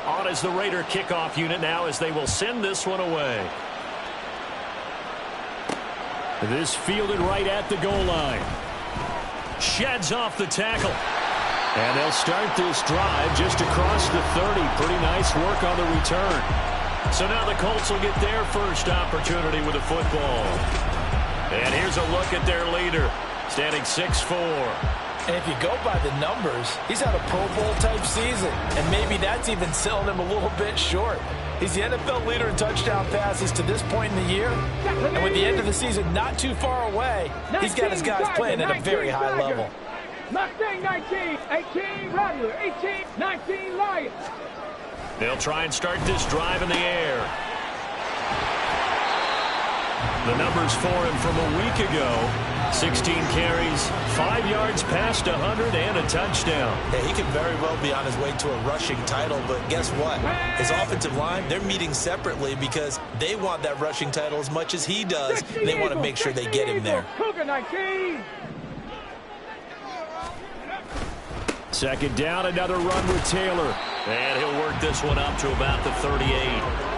On is the Raider kickoff unit now as they will send this one away. This fielded right at the goal line. Sheds off the tackle. And they'll start this drive just across the 30. Pretty nice work on the return. So now the Colts will get their first opportunity with the football. And here's a look at their leader, standing 6'4". And if you go by the numbers, he's had a Pro Bowl type season. And maybe that's even selling him a little bit short. He's the NFL leader in touchdown passes to this point in the year. And with the end of the season not too far away, he's got his guys playing at a very high level. Mustang 19, 18 Rattler, 18, 19 Lions. They'll try and start this drive in the air. The numbers for him from a week ago. 16 carries, 5 yards past 100, and a touchdown. Yeah, he could very well be on his way to a rushing title, but guess what? His offensive line, they're meeting separately because they want that rushing title as much as he does. And they want to make sure they get him there. Cougar 19. 2nd down, another run with Taylor. And he'll work this one up to about the 38.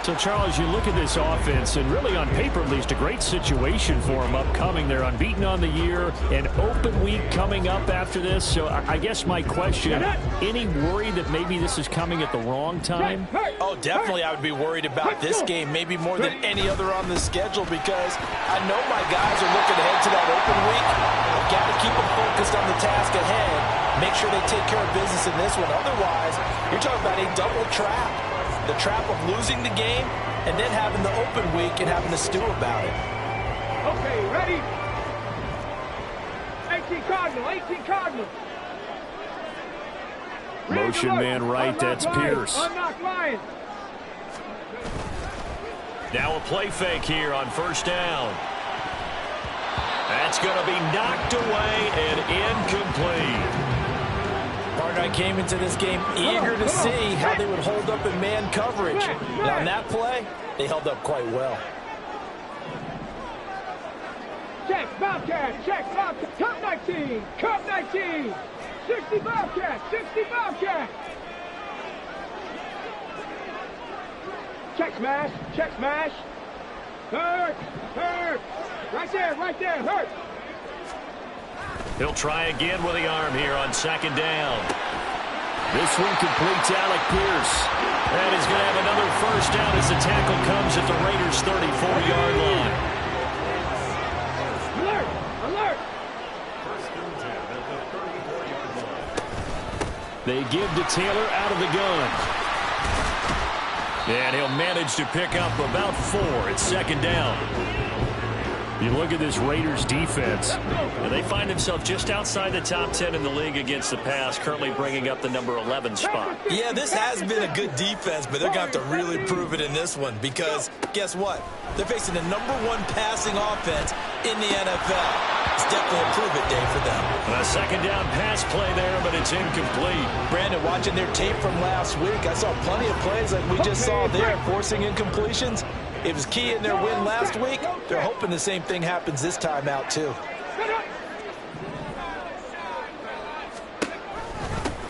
So, Charles, you look at this offense, and really on paper at least, a great situation for them upcoming. They're unbeaten on the year, an open week coming up after this. So I guess my question, any worry that maybe this is coming at the wrong time? Oh, definitely I would be worried about this game, maybe more than any other on the schedule, because I know my guys are looking ahead to that open week. I've got to keep them focused on the task ahead, make sure they take care of business in this one. Otherwise, you're talking about a double trap. The trap of losing the game and then having the open week and having to stew about it. Okay, ready? 18 Cardinal, 18 Cardinal. Motion man right, that's Pierce. Unlock Lions. Now a play fake here on 1st down. That's going to be knocked away and incomplete. I came into this game eager to see how they would hold up in man coverage. And on that play, they held up quite well. Check, Bobcat, check, Bobcat. Cup 19, Cup 19. 60 Bobcat, 60 Bobcat. Check smash, check smash. Hurt, hurt. Right there, hurt. He'll try again with the arm here on 2nd down. This one completes Alec Pierce. And he's going to have another 1st down as the tackle comes at the Raiders' 34-yard line. Alert, alert. They give to Taylor out of the gun. And he'll manage to pick up about 4 at 2nd down. You look at this Raiders defense, and they find themselves just outside the top 10 in the league against the pass, currently bringing up the number 11 spot. Yeah, this has been a good defense, but they're going to have to really prove it in this one because guess what? They're facing the #1 passing offense in the NFL. It's definitely a prove-it day for them. A 2nd down pass play there, but it's incomplete. Brandon, watching their tape from last week, I saw plenty of plays like we just saw there, forcing incompletions. It was key in their win last week. They're hoping the same thing happens this time out, too.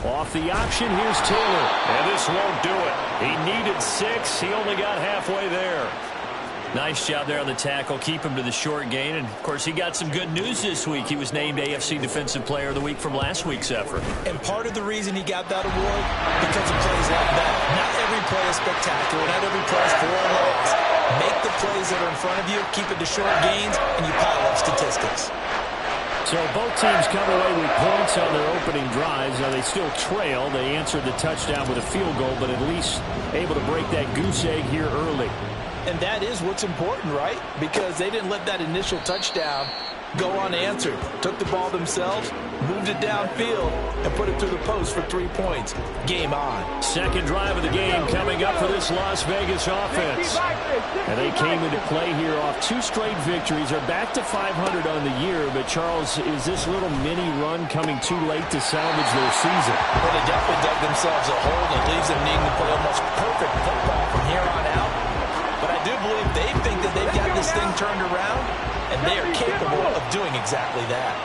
Off the option, here's Taylor. And this won't do it. He needed 6. He only got halfway there. Nice job there on the tackle. Keep him to the short gain. And, of course, he got some good news this week. He was named AFC Defensive Player of the Week from last week's effort. And part of the reason he got that award, because of plays like that. Not every play is spectacular. Not every play is 4 yards. Make the plays that are in front of you, keep it to short gains, and you pile up statistics. So both teams come away with points on their opening drives. Now they still trail. They answered the touchdown with a field goal, but at least able to break that goose egg here early. And that is what's important, right? Because they didn't let that initial touchdown go unanswered. Took the ball themselves, moved it downfield, and put it through the post for 3 points. Game on. Second drive of the game coming up for this Las Vegas offense. And they came into play here off 2 straight victories. They're back to 500 on the year. But, Charles, is this little mini run coming too late to salvage their season? Well, they definitely dug themselves a hole that leaves them needing to play almost perfect football from here on out. But I do believe they think that they've got this thing turned around, and they are capable of doing exactly that.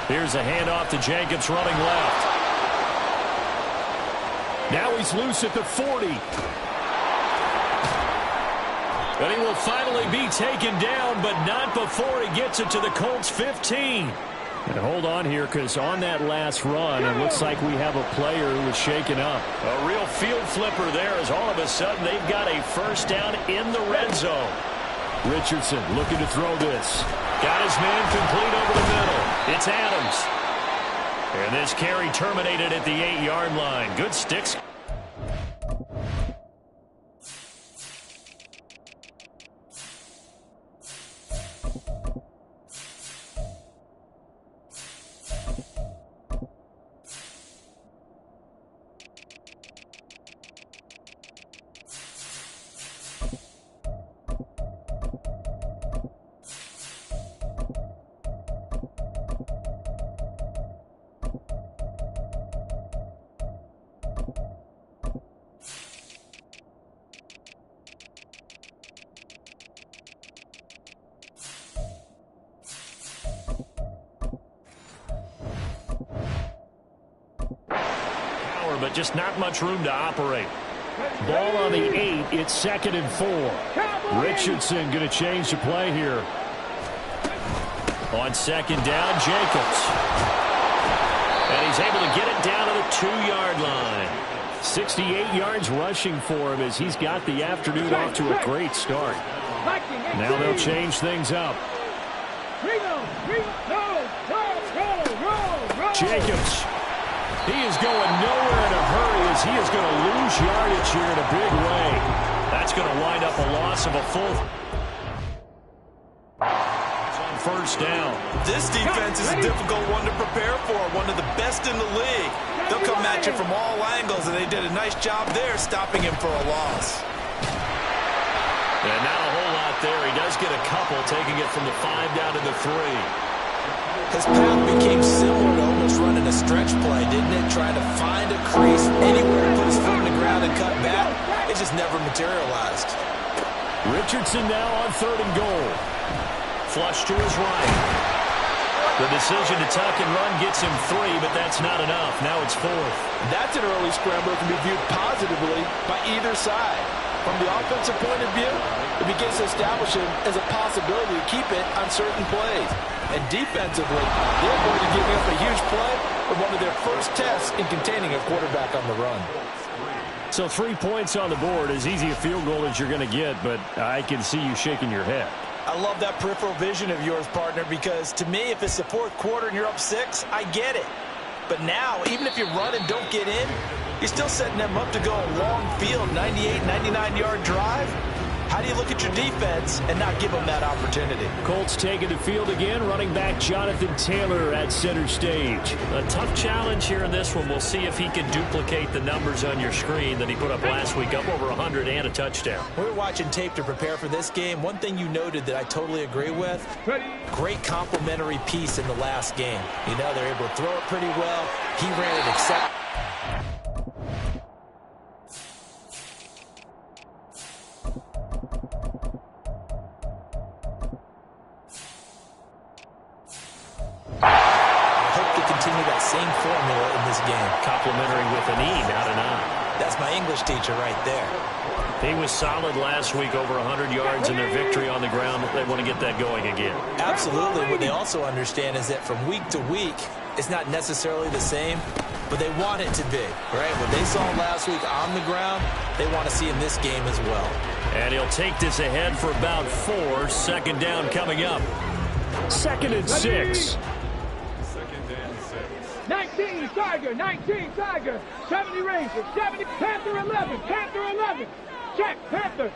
Here's a handoff to Jacobs running left. Now he's loose at the 40. But he will finally be taken down, but not before he gets it to the Colts 15. And hold on here, because on that last run, it looks like we have a player who was shaken up. A real field flipper there, as all of a sudden they've got a first down in the red zone. Richardson looking to throw this. Got his man complete over the middle. It's Adams. And this carry terminated at the 8-yard line. Good sticks. But just not much room to operate. Ball on the 8. It's 2nd and 4. Richardson going to change the play here. On 2nd down, Jacobs. And he's able to get it down to the 2-yard line. 68 yards rushing for him as he's got the afternoon off to a great start. Now they'll change things up. Jacobs. He is going nowhere in a hurry as he is going to lose yardage here in a big way. That's going to wind up a loss of a full. It's on first down. This defense is a difficult one to prepare for, one of the best in the league. They'll come at you from all angles, and they did a nice job there stopping him for a loss. And not a whole lot there. He does get a couple, taking it from the 5 down to the 3. His path became similar to almost running a stretch play, didn't it? Trying to find a crease anywhere to put his foot in the ground and cut back. It just never materialized. Richardson now on 3rd and goal. Flush to his right. The decision to tuck and run gets him 3, but that's not enough. Now it's 4th. That's an early scramble that can be viewed positively by either side. From the offensive point of view, it begins to establish him as a possibility to keep it on certain plays. And defensively, they're going to give up a huge play for one of their first tests in containing a quarterback on the run. So 3 points on the board, as easy a field goal as you're going to get, but I can see you shaking your head. I love that peripheral vision of yours, partner, because to me, if it's the 4th quarter and you're up 6, I get it. But now, even if you run and don't get in, you're still setting them up to go a long field, 98, 99-yard drive. How do you look at your defense and not give them that opportunity? Colts taking the field again. Running back Jonathan Taylor at center stage. A tough challenge here in this one. We'll see if he can duplicate the numbers on your screen that he put up last week, up over 100 and a touchdown. We're watching tape to prepare for this game. One thing you noted that I totally agree with, great complimentary piece in the last game. You know, they're able to throw it pretty well. He ran it except. Same formula in this game. Complimentary with an E, not an I. That's my English teacher right there. He was solid last week, over 100 yards in their victory on the ground. They want to get that going again. Absolutely. What they also understand is that from week to week, it's not necessarily the same, but they want it to be, right? What they saw last week on the ground, they want to see in this game as well. And he'll take this ahead for about 4. Second down coming up. 2nd and 6. 19 Tiger, 19 Tiger, 70 Ranger, 70 Panther 11, Panther 11. Check, Panther.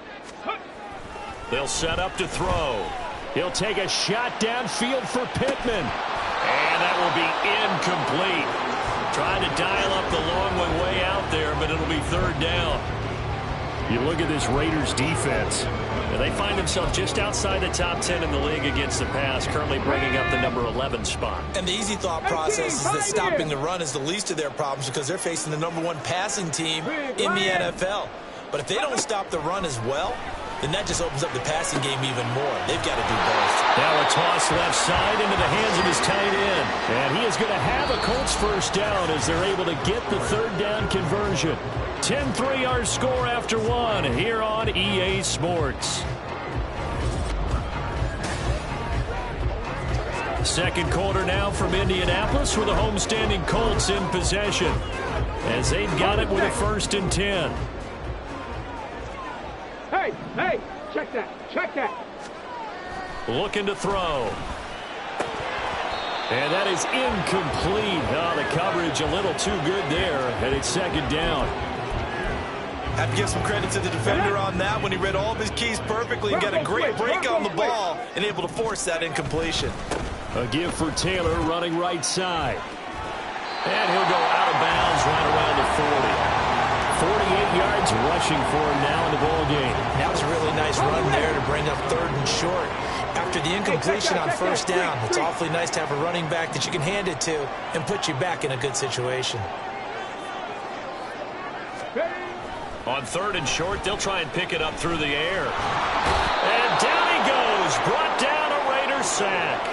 They'll set up to throw. He'll take a shot downfield for Pittman. And that will be incomplete. Trying to dial up the long one way out there, but it'll be 3rd down. You look at this Raiders defense. And they find themselves just outside the top 10 in the league against the pass, currently bringing up the number 11 spot. And the easy thought process is that stopping the run is the least of their problems because they're facing the number 1 passing team in the NFL. But if they don't stop the run as well, then that just opens up the passing game even more. They've got to do both. Now a toss left side into the hands of his tight end. And he is going to have a Colts first down as they're able to get the 3rd down conversion. 10-3 our score after 1 here on EA Sports. Second quarter now from Indianapolis with the homestanding Colts in possession as they've got it with a 1st and 10. Hey, check that. Looking to throw. And that is incomplete. Oh, the coverage a little too good there, and it's 2nd down. Have to give some credit to the defender on that when he read all of his keys perfectly and got a great break on the ball and able to force that incompletion. A give for Taylor running right side. And he'll go out of bounds right around the 40. 48 yards rushing for him now in the ball game. That was a really nice run there to bring up 3rd and short. After the incompletion on 1st down, it's awfully nice to have a running back that you can hand it to and put you back in a good situation. On 3rd and short, they'll try and pick it up through the air. And down he goes. Brought down a Raider sack.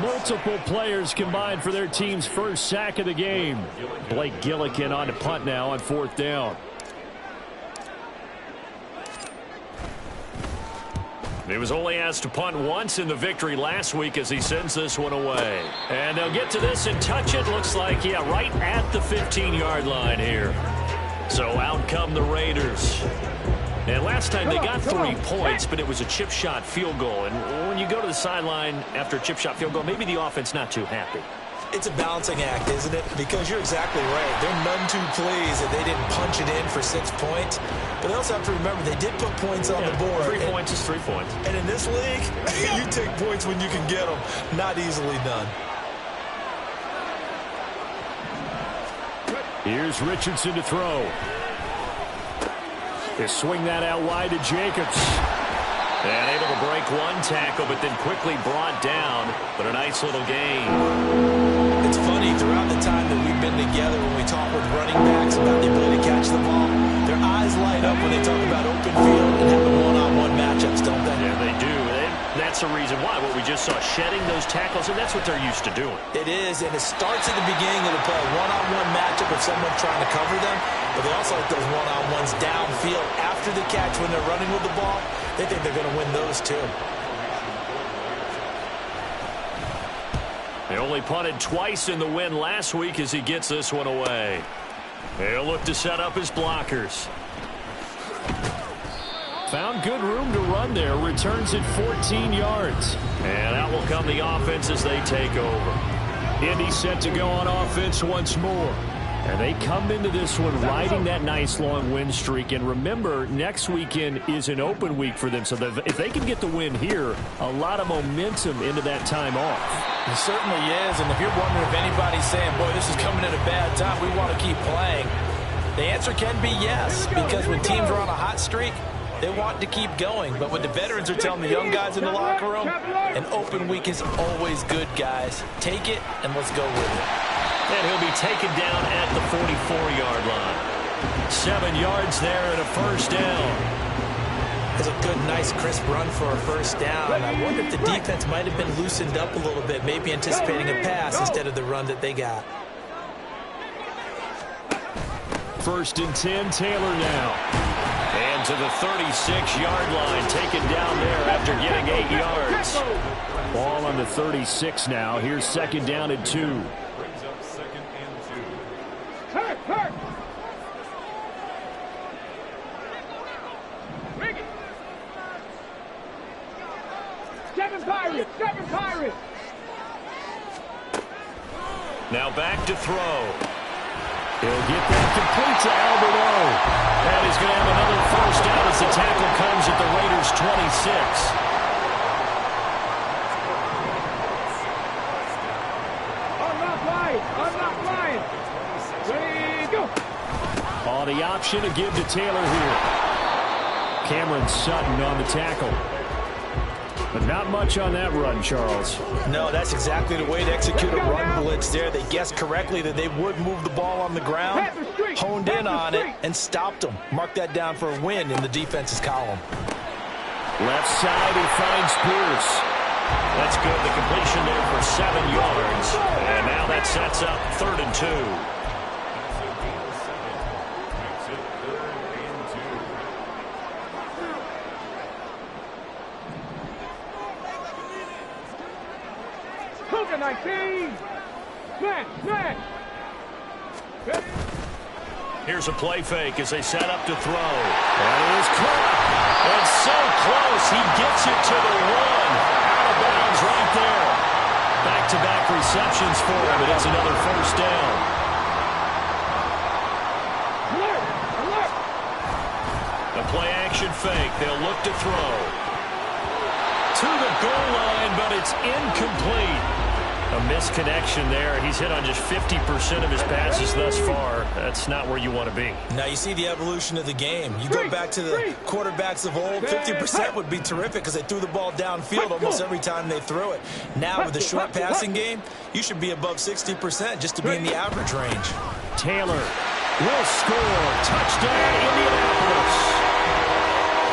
Multiple players combined for their team's first sack of the game. Blake Gillikin on to punt now on 4th down. He was only asked to punt once in the victory last week as he sends this one away. And they'll get to this and touch it. Looks like, yeah, right at the 15-yard line here. So out come the Raiders. And last time they got 3 points, but it was a chip shot field goal. And when you go to the sideline after a chip shot field goal, maybe the offense not too happy. It's a balancing act, isn't it? Because you're exactly right. They're none too pleased that they didn't punch it in for 6 points. But they also have to remember they did put points on the board. 3 points is 3 points. And in this league, you take points when you can get them. Not easily done. Here's Richardson to throw. They swing that out wide to Jacobs. And able to break 1 tackle, but then quickly brought down. But a nice little gain. It's funny, throughout the time that we've been together, when we talk with running backs about the ability to catch the ball, their eyes light up when they talk about open field and having one-on-one matchups, don't they? Yeah, they do. That's the reason why. What we just saw, shedding those tackles, and that's what they're used to doing. It is, and it starts at the beginning of the play. One-on-one matchup if someone's trying to cover them, but they also like those one-on-ones downfield after the catch when they're running with the ball. They think they're going to win those too. They only punted twice in the win last week as he gets this one away. They'll look to set up his blockers. Found good room to run there. Returns it 14 yards. And out will come the offense as they take over. Indy set to go on offense once more. And they come into this one riding that nice long win streak. And remember, next weekend is an open week for them. So if they can get the win here, a lot of momentum into that time off. It certainly is. And if you're wondering if anybody's saying, boy, this is coming at a bad time, we want to keep playing, the answer can be yes. Because when teams are on a hot streak, they want to keep going. But what the veterans are telling the young guys in the locker room, an open week is always good, guys. Take it, and let's go with it. And he'll be taken down at the 44-yard line. 7 yards there and a first down. It's a good, nice, crisp run for a first down. I wonder if the defense might have been loosened up a little bit, maybe anticipating a pass instead of the run that they got. 1st and 10, Taylor now. And to the 36-yard line, taken down there after getting 8 yards. Ball on the 36 now. Here's 2nd down and 2. Brings up 2nd and 2. Hurt! Bring it! Pirates. 7 Pirates. Now back to throw. He'll get that complete to Alberto. And he's going to have another first down as the tackle comes at the Raiders' 26. Oh, the option to give to Taylor here. Cameron Sutton on the tackle. But not much on that run, Charles. No, that's exactly the way to execute a run blitz there. They guessed correctly that they would move the ball on the ground, honed in on it, and stopped them. Mark that down for a win in the defense's column. Left side, he finds Pierce. That's good. The completion there for 7 yards. And now that sets up 3rd and 2. Cougar 19. Smash. Here's a play fake as they set up to throw. And it is caught. And so close. He gets it to the 1. Out of bounds right there. Back-to-back receptions for him, and it's another first down. Alert. A play-action fake. They'll look to throw. To the goal line, but it's incomplete. A misconnection there. He's hit on just 50% of his passes thus far. That's not where you want to be. Now you see the evolution of the game. You go back to the quarterbacks of old, 50% would be terrific because they threw the ball downfield almost every time they threw it. Now with the short passing game, you should be above 60% just to be in the average range. Taylor will score. Touchdown, Indianapolis.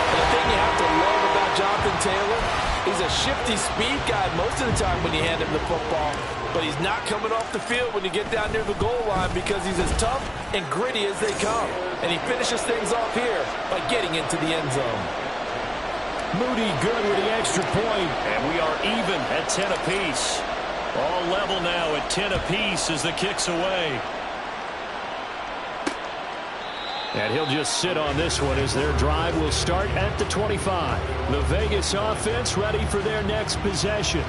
And the thing you have to love about Jonathan Taylor, he's a shifty speed guy most of the time when you hand him the football, but he's not coming off the field when you get down near the goal line because he's as tough and gritty as they come. And he finishes things off here by getting into the end zone. Moody good with the extra point. And we are even at 10 apiece. All level now at 10 apiece as the kick's away. And he'll just sit on this one as their drive will start at the 25. The Vegas offense ready for their next possession.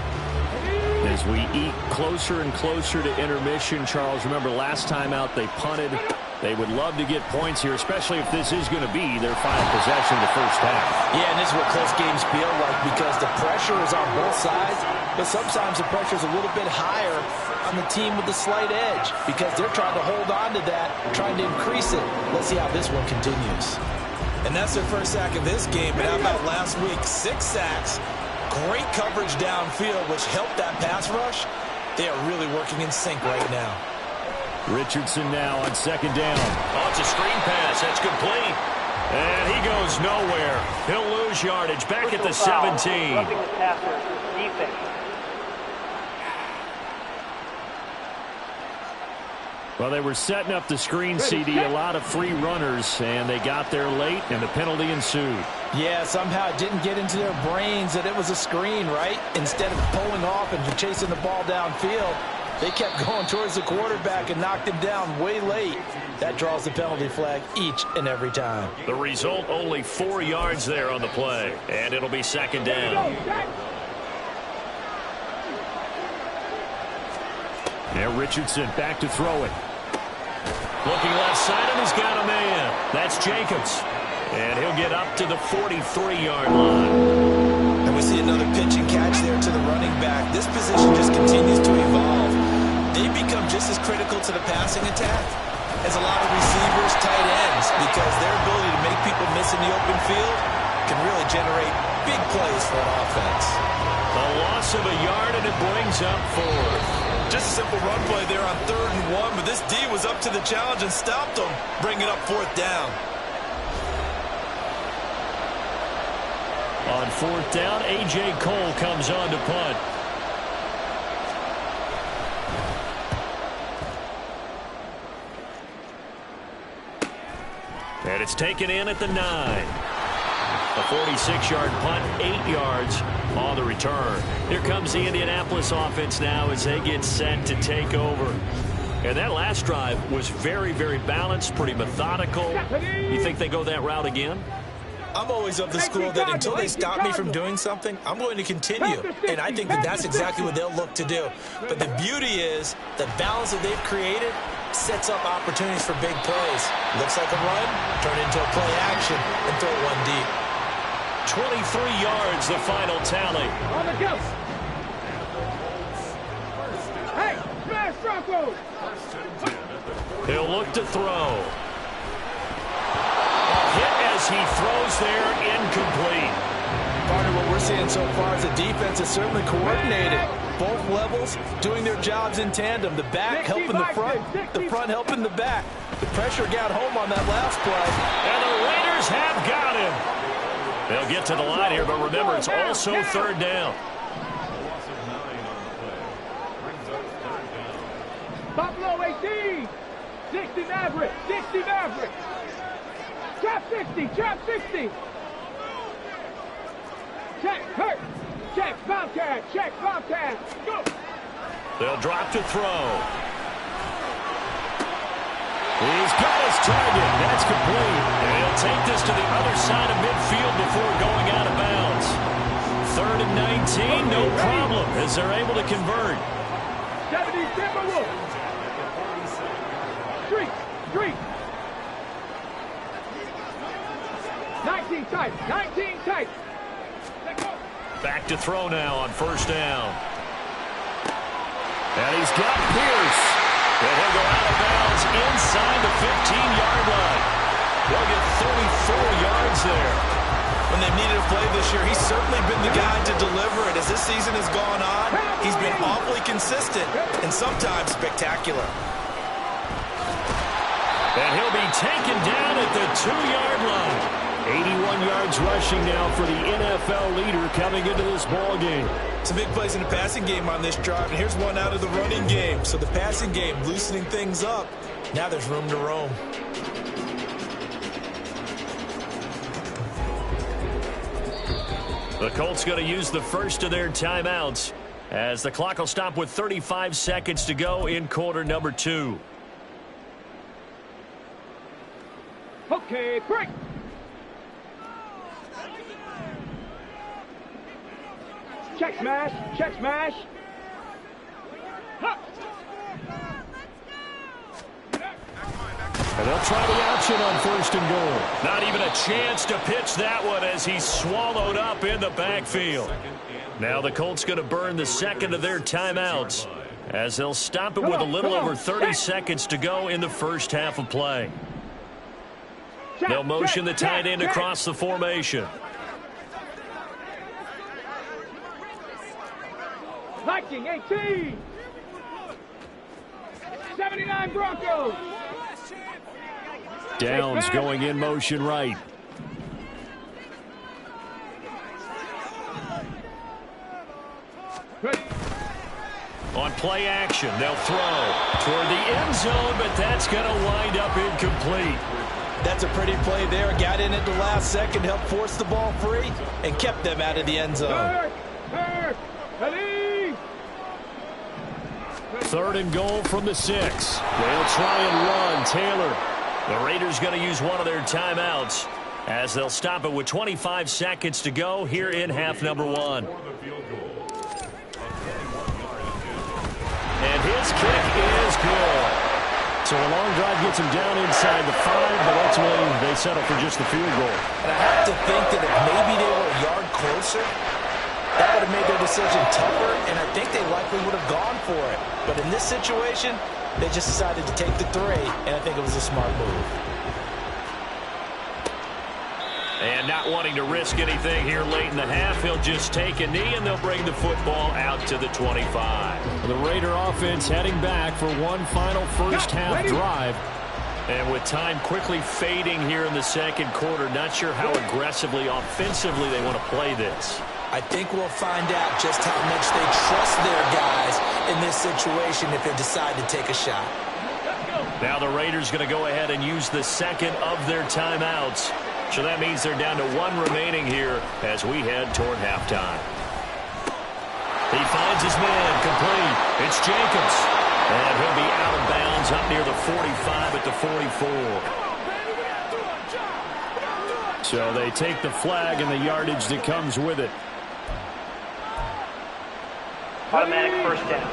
As we eat closer and closer to intermission, Charles, remember last time out they punted. They would love to get points here, especially if this is going to be their final possession of the first half. Yeah, and this is what close games feel like because the pressure is on both sides, but sometimes the pressure is a little bit higher on the team with the slight edge because they're trying to hold on to that, trying to increase it. Let's see how this one continues. And that's their first sack of this game, but how about last week? 6 sacks. Great coverage downfield, which helped that pass rush. They are really working in sync right now. Richardson now on 2nd down. Oh, it's a screen pass. That's complete. And he goes nowhere. He'll lose yardage back at the 17. Roughing the passer, defense. Well, they were setting up the screen, CD, a lot of free runners, and they got there late, and the penalty ensued. Yeah, somehow it didn't get into their brains that it was a screen, right? Instead of pulling off and chasing the ball downfield, they kept going towards the quarterback and knocked him down way late. That draws the penalty flag each and every time. The result, only 4 yards there on the play, and it'll be 2nd down. Now Richardson back to throw it. Looking left side, and he's got a man. That's Jacobs. And he'll get up to the 43-yard line. And we see another pitch and catch there to the running back. This position just continues to evolve. They become just as critical to the passing attack as a lot of receivers, tight ends, because their ability to make people miss in the open field can really generate big plays for an offense. A loss of a yard, and it brings up 4th. Just a simple run play there on 3rd and 1, but this D was up to the challenge and stopped them, bringing up 4th down. On 4th down, A.J. Cole comes on to punt. And it's taken in at the 9. A 46-yard punt, 8 yards on the return. Here comes the Indianapolis offense now as they get set to take over. And that last drive was very, very balanced, pretty methodical. You think they go that route again? I'm always of the school that until they stop me from doing something, I'm going to continue. And I think that that's exactly what they'll look to do. But the beauty is the balance that they've created sets up opportunities for big plays. Looks like a run, turn it into a play action, and throw one deep. 23 yards, the final tally. On the go. Hey, smash Bronco. He'll look to throw. Hit as he throws there, incomplete. Partner, what we're seeing so far is the defense is certainly coordinated. Both levels doing their jobs in tandem. The back helping the front helping the back. The pressure got home on that last play. And the Raiders have got him. They'll get to the line here, but remember, it's also third down. Buffalo 18. 60 Maverick. 60 Maverick. Trap 60. Trap 60. Check. Hurt. Check. Bobcat. Check. Bobcat. Go. They'll drop to throw. He's got his target. That's complete. And he'll take this to the other side of midfield before going out of bounds. 3rd and 19, no problem, as they're able to convert. 70 Timberwolves. Street. 19 tight. 19 tight. Back to throw now on first down. And he's got Pierce. And he'll go out of bounds inside the 15-yard line. They'll get 34 yards there. When they've needed a play this year, he's certainly been the guy to deliver it. As this season has gone on, he's been awfully consistent and sometimes spectacular. And he'll be taken down at the 2-yard line. 81 yards rushing now for the NFL leader coming into this ball game. Some big plays in the passing game on this drive, and here's one out of the running game. So the passing game loosening things up. Now there's room to roam. The Colts going to use the first of their timeouts as the clock will stop with 35 seconds to go in quarter number 2. Okay, break. Check smash. Check smash. And they'll try the option on first and goal. Not even a chance to pitch that one as he's swallowed up in the backfield. Now the Colts going to burn the second of their timeouts as they'll stop it with a little over 30 seconds to go in the first half of play. They'll motion the tight end across the formation. Viking 18. 79 Broncos. Downs going in motion right. On play action, they'll throw toward the end zone, but that's going to wind up incomplete. That's a pretty play there. Got in at the last second, helped force the ball free, and kept them out of the end zone. 3rd and goal from the 6. They'll try and run. Taylor. The Raiders going to use one of their timeouts as they'll stop it with 25 seconds to go here in half number 1. And his kick is good. So a long drive gets him down inside the 5, but ultimately they settle for just the field goal. And I have to think that if maybe they were a yard closer, that would have made their decision tougher, and I think they likely would have gone for it. But in this situation, they just decided to take the 3, and I think it was a smart move. And not wanting to risk anything here late in the half, he'll just take a knee, and they'll bring the football out to the 25. The Raider offense heading back for one final first-half drive. And with time quickly fading here in the second quarter, not sure how aggressively, offensively they want to play this. I think we'll find out just how much they trust their guys in this situation if they decide to take a shot. Now the Raiders going to go ahead and use the second of their timeouts. So that means they're down to 1 remaining here as we head toward halftime. He finds his man complete. It's Jacobs. And he'll be out of bounds up near the 45 at the 44. So they take the flag and the yardage that comes with it. Automatic first down.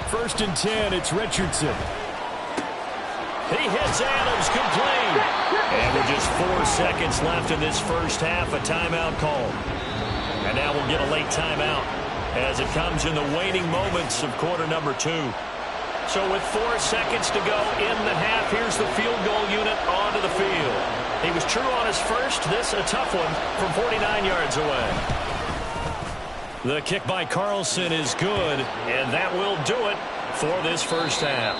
First and 10, it's Richardson. He hits Adams, complete. And with just 4 seconds left in this first half, a timeout call. And now we'll get a late timeout as it comes in the waning moments of quarter number 2. So with 4 seconds to go in the half, here's the field goal unit onto the field. He was true on his first. This a tough one from 49 yards away. The kick by Carlson is good, and that will do it for this first half.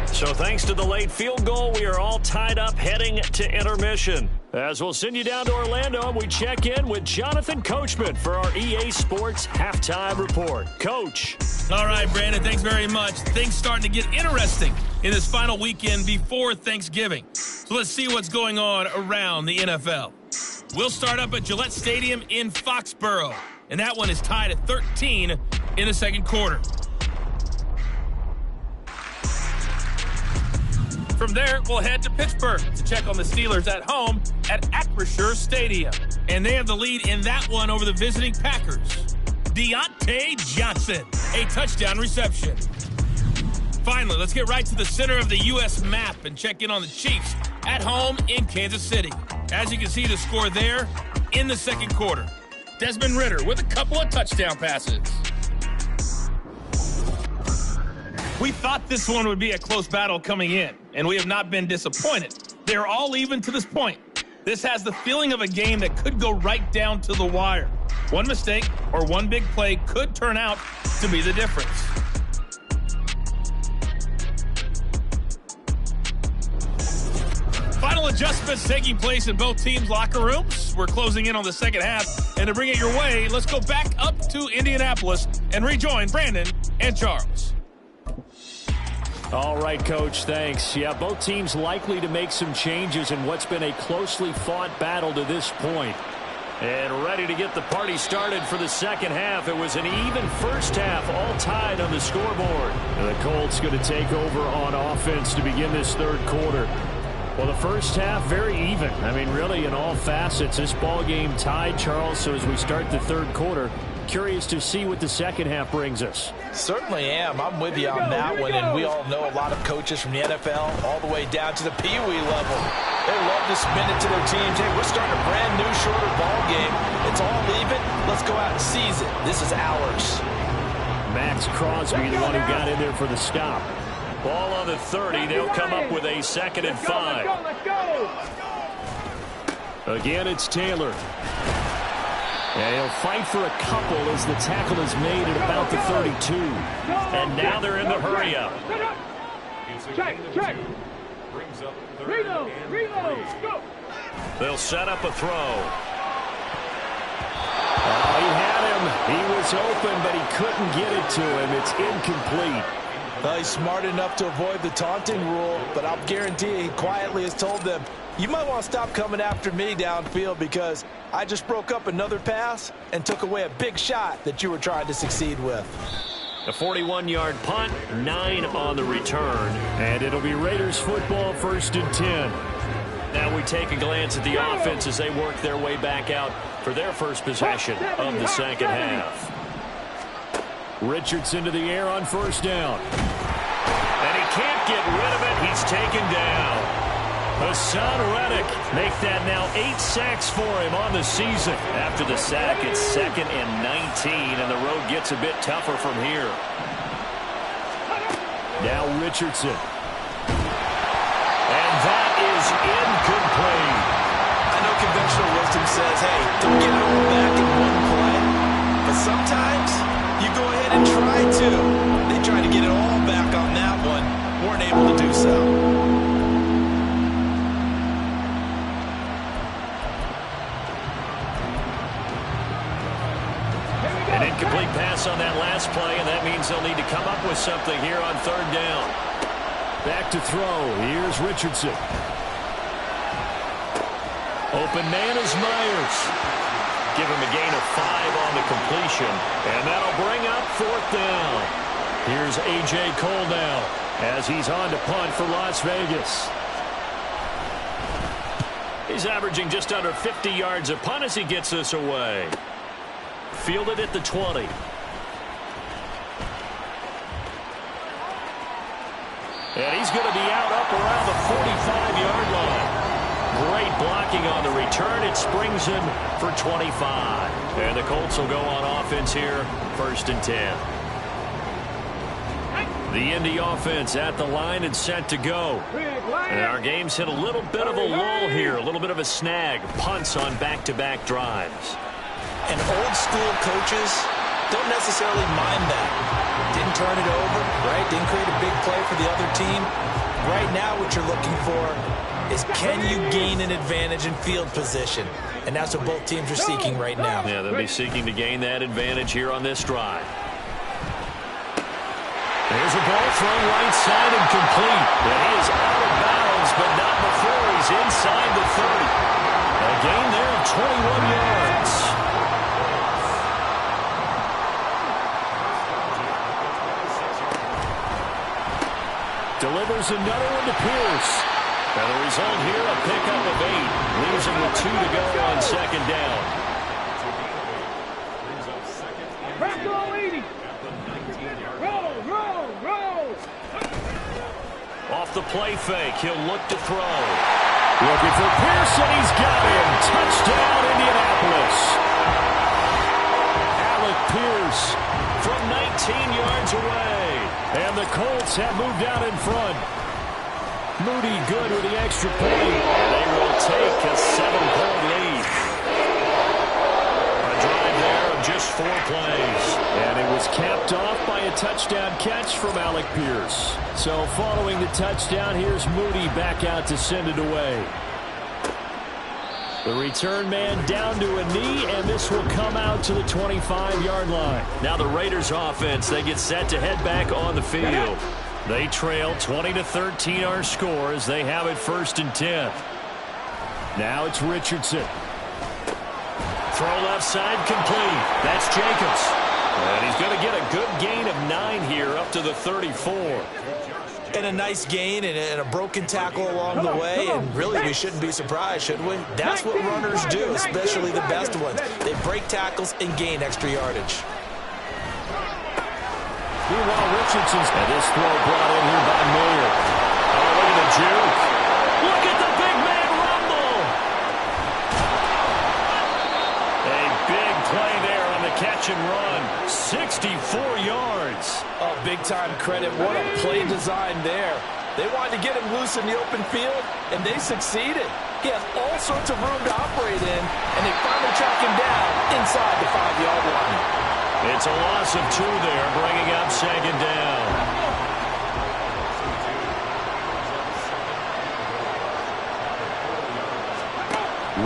So thanks to the late field goal, we are all tied up heading to intermission. As we'll send you down to Orlando, we check in with Jonathan Coachman for our EA Sports Halftime Report. Coach. All right, Brandon, thanks very much. Things starting to get interesting in this final weekend before Thanksgiving. So let's see what's going on around the NFL. We'll start up at Gillette Stadium in Foxborough, and that one is tied at 13 in the second quarter. From there, we'll head to Pittsburgh to check on the Steelers at home at Acrisure Stadium. And they have the lead in that one over the visiting Packers. Deontay Johnson, a touchdown reception. Finally, let's get right to the center of the U.S. map and check in on the Chiefs at home in Kansas City. As you can see, the score there in the second quarter. Desmond Ridder with a couple of touchdown passes. We thought this one would be a close battle coming in, and we have not been disappointed. They're all even to this point. This has the feeling of a game that could go right down to the wire. One mistake or one big play could turn out to be the difference. Final adjustments taking place in both teams' locker rooms. We're closing in on the second half, and to bring it your way, let's go back up to Indianapolis and rejoin Brandon and Charles. All right, Coach, thanks. Yeah, both teams likely to make some changes in what's been a closely fought battle to this point. And ready to get the party started for the second half. It was an even first half, all tied on the scoreboard. The Colts going to take over on offense to begin this third quarter. Well, the first half, very even. I mean, really, in all facets, this ball game tied, Charles. So as we start the third quarter, curious to see what the second half brings us. Certainly am. I'm with you on that one, and we all know a lot of coaches from the NFL all the way down to the Pee Wee level. They love to spin it to their teams. Hey, we're starting a brand new, shorter ball game. It's all even. Let's go out and seize it. This is ours. Max Crosby, the one who got in there for the stop. Ball on the 30. They'll come up with a 2nd and 5. Again, it's Taylor. And he'll fight for a couple as the tackle is made at about the 32. And now they're in the hurry-up. Check. Reload, go. They'll set up a throw. Oh, he had him. He was open, but he couldn't get it to him. It's incomplete. Well, he's smart enough to avoid the taunting rule, but I'll guarantee he quietly has told them, you might want to stop coming after me downfield because I just broke up another pass and took away a big shot that you were trying to succeed with. A 41-yard punt, 9 on the return. And it'll be Raiders football, 1st and 10. Now we take a glance at the offense as they work their way back out for their first possession of the second half. Richardson to the air on first down. And he can't get rid of it. He's taken down. Hassan Reddick make that now 8 sacks for him on the season. After the sack, it's 2nd and 19, and the road gets a bit tougher from here. Now Richardson. And that is incomplete. I know conventional wisdom says, hey, don't get it all back in one play. But sometimes you go ahead and try to. They tried to get it all back on that one. Weren't able to do so. An incomplete pass on that last play, and that means they'll need to come up with something here on 3rd down. Back to throw. Here's Richardson. Open man is Myers. Give him a gain of 5 on the completion, and that'll bring up 4th down. Here's A.J. Cole now. as he's on to punt for Las Vegas. He's averaging just under 50 yards a punt as he gets this away. Fielded at the 20. And he's going to be out up around the 45-yard line. Great blocking on the return. It springs him for 25. And the Colts will go on offense here, 1st and 10. The Indy offense at the line and set to go. And our game's hit a little bit of a lull here, a little bit of a snag. Punts on back-to-back drives. And old-school coaches don't necessarily mind that. Didn't turn it over, right? Didn't create a big play for the other team. Right now what you're looking for is can you gain an advantage in field position? And that's what both teams are seeking right now. Yeah, they'll be seeking to gain that advantage here on this drive. There's a ball thrown right side and complete. And he is out of bounds, but not before he's inside the 30. A gain there of 21 yards. Delivers another one to Pierce. And the result here, a pickup of 8. Leaves him with 2 to go on 2nd down. Back all 80. Roll. Off the play fake, he'll look to throw. Looking for Pierce, and he's got him. Touchdown, Indianapolis. Alec Pierce From 19 yards away. And the Colts have moved out in front. Moody good with the extra point. They will take a 7-point lead. A drive there of just 4 plays. And it was capped off by a touchdown catch from Alec Pierce. So following the touchdown, here's Moody back out to send it away. The return man down to a knee, and this will come out to the 25-yard line. Now the Raiders offense, they get set to head back on the field. They trail 20-13 our score as they have it 1st and 10. Now it's Richardson. Throw left side complete. That's Jacobs. And he's going to get a good gain of 9 here up to the 34. And a nice gain and a broken tackle along the way. And really, we shouldn't be surprised, should we? That's what runners do, especially the best ones. They break tackles and gain extra yardage. Meanwhile, Richardson's and this throw brought in here by Miller. Oh, look at the juke. Look at the big man rumble. A big play there on the catch and run. 64 yards. Oh, big-time credit. What a play design there. They wanted to get him loose in the open field, and they succeeded. He has all sorts of room to operate in, and they finally track him down inside the 5-yard line. It's a loss of 2 there, bringing up 2nd down.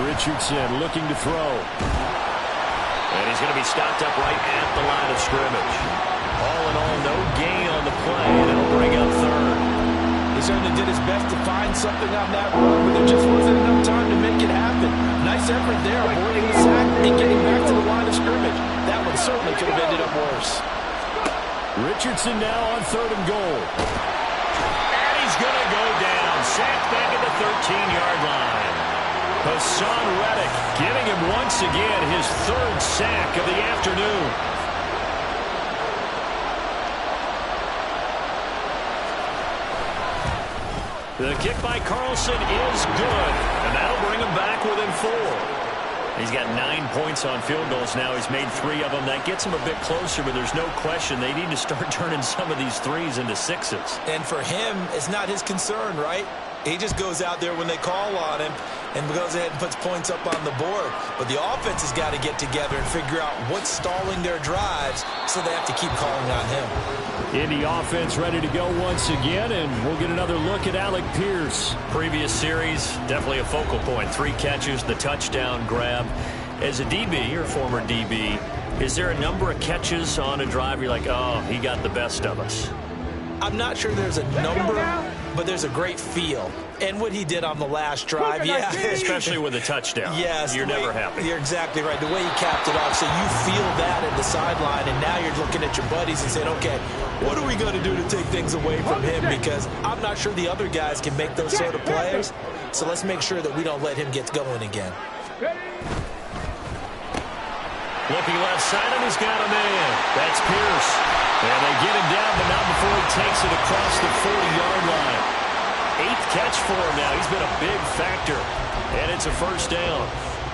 Richardson looking to throw. And he's going to be stopped up right at the line of scrimmage. All in all, no gain on the play, and it'll bring up 3rd. He certainly did his best to find something on that run, but there just wasn't enough time to make it happen. Nice effort there, avoiding the sack and getting back to the line of scrimmage. That one certainly could have ended up worse. Richardson now on 3rd and goal. And he's going to go down. Sacked back at the 13-yard line. Hassan Reddick giving him once again his 3rd sack of the afternoon. The kick by Carlson is good, and that'll bring him back within 4. He's got 9 points on field goals now. He's made 3 of them. That gets him a bit closer, but there's no question they need to start turning some of these 3s into 6s. And for him, it's not his concern, right? He just goes out there when they call on him and goes ahead and puts points up on the board. But the offense has got to get together and figure out what's stalling their drives, so they have to keep calling on him. Indy offense ready to go once again, and we'll get another look at Alec Pierce. Previous series, definitely a focal point. 3 catches, the touchdown grab. As a DB, or former DB, is there a number of catches on a drive you're like, oh, he got the best of us? I'm not sure there's a number, but there's a great feel. And what he did on the last drive, yeah. Especially with a touchdown. Yes. You're never happy. You're exactly right. The way he capped it off, so you feel that at the sideline, and now you're looking at your buddies and saying, okay, what are we going to do to take things away from him? Because I'm not sure the other guys can make those sort of plays. So let's make sure that we don't let him get going again. Looking left side, and he's got a man. That's Pierce. And they get him down, but not before he takes it across the 40-yard line. 8th catch for him now. He's been a big factor. And it's a first down.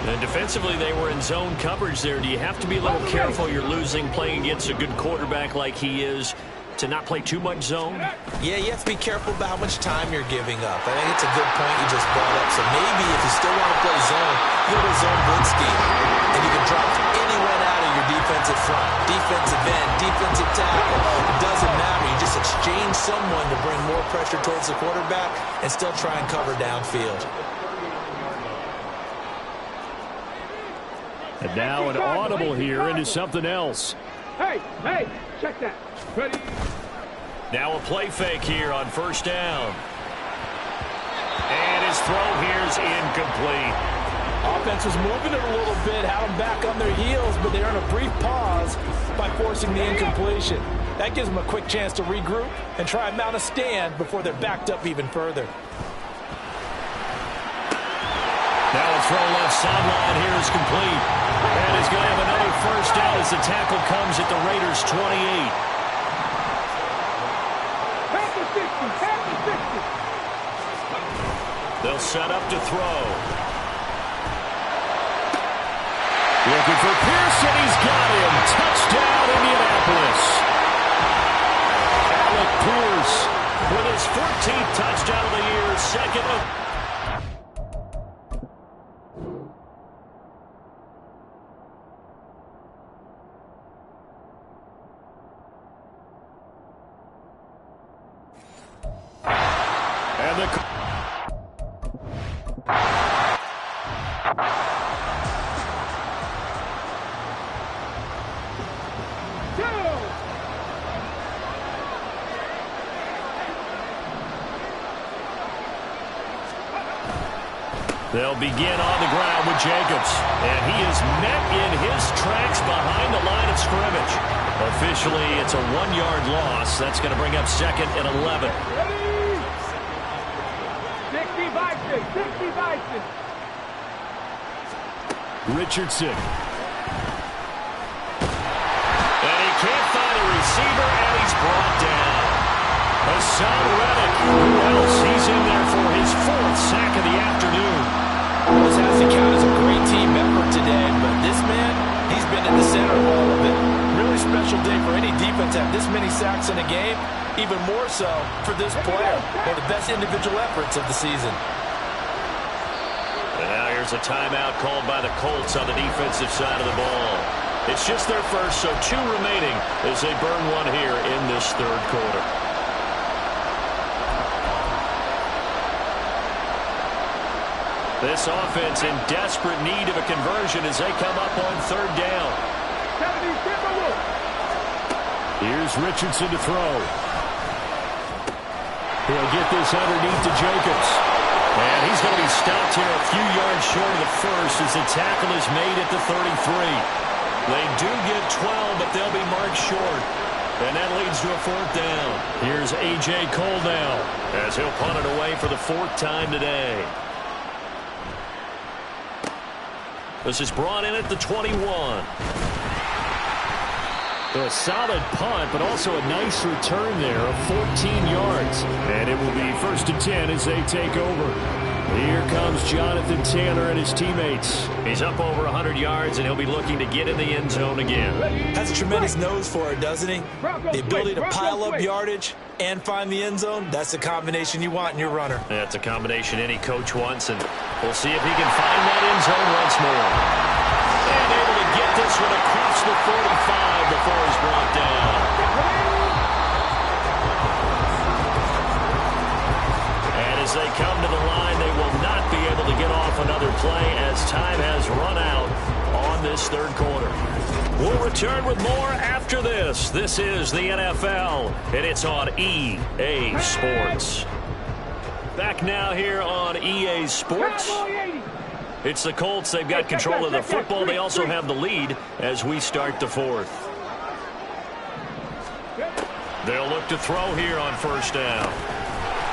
And defensively, they were in zone coverage there. Do you have to be a little careful? You're losing playing against a good quarterback like he is to not play too much zone? Yeah, you have to be careful about how much time you're giving up. I think it's a good point you just brought up. So maybe if you still want to play zone, you go to zone blitz scheme. And you can drop anyone out of your defensive front. Defensive end, defensive tackle. It doesn't matter. You just exchange someone to bring more pressure towards the quarterback and still try and cover downfield. And now an audible here into something else. Hey, check that. Ready? Now a play fake here on first down. And his throw here is incomplete. Offense was moving it a little bit, had them back on their heels, but they're in a brief pause by forcing the incompletion. That gives them a quick chance to regroup and try and mount a stand before they're backed up even further. Now a throw left sideline here is complete. And he's going to have another first down as the tackle comes at the Raiders' 28. They'll set up to throw. Looking for Pearson. He's got him. Touchdown, Indianapolis. Alec Pierce with his 14th touchdown of the year. Second of... And the... They'll begin on the ground with Jacobs. And he is met in his tracks behind the line of scrimmage. Officially, it's a 1-yard loss. That's going to bring up second and 11. 60 Bison. Richardson. And he can't find a receiver, and he's brought down. Hassan Reddick. Who else? He's in there for his 4th sack of the afternoon. This has to count as a great team effort today, but this man, he's been at the center of all of it. Really special day for any defense to have this many sacks in a game, even more so for this player. One of the best individual efforts of the season. And now here's a timeout called by the Colts on the defensive side of the ball. It's just their first, so 2 remaining as they burn one here in this third quarter. This offense in desperate need of a conversion as they come up on third down. Here's Richardson to throw. He'll get this underneath to Jacobs. And he's going to be stopped here a few yards short of the first as the tackle is made at the 33. They do get 12, but they'll be marked short. And that leads to a 4th down. Here's A.J. Cole now as he'll punt it away for the 4th time today. This is brought in at the 21. A solid punt, but also a nice return there of 14 yards. And it will be 1st and 10 as they take over. Here comes Jonathan Taylor and his teammates. He's up over 100 yards, and he'll be looking to get in the end zone again. Has a tremendous nose for it, doesn't he? The ability to pile up yardage and find the end zone, that's the combination you want in your runner. That's a combination any coach wants, and we'll see if he can find that end zone once more. And able to get this one across the 45 before he's brought down. And as they come to the line, they will not be able to get off another play as time has run out on this third quarter. We'll return with more after this. This is the NFL, and it's on EA Sports. Back now here on EA Sports. It's the Colts. They've got control of the football. They also have the lead as we start the fourth. They'll look to throw here on first down.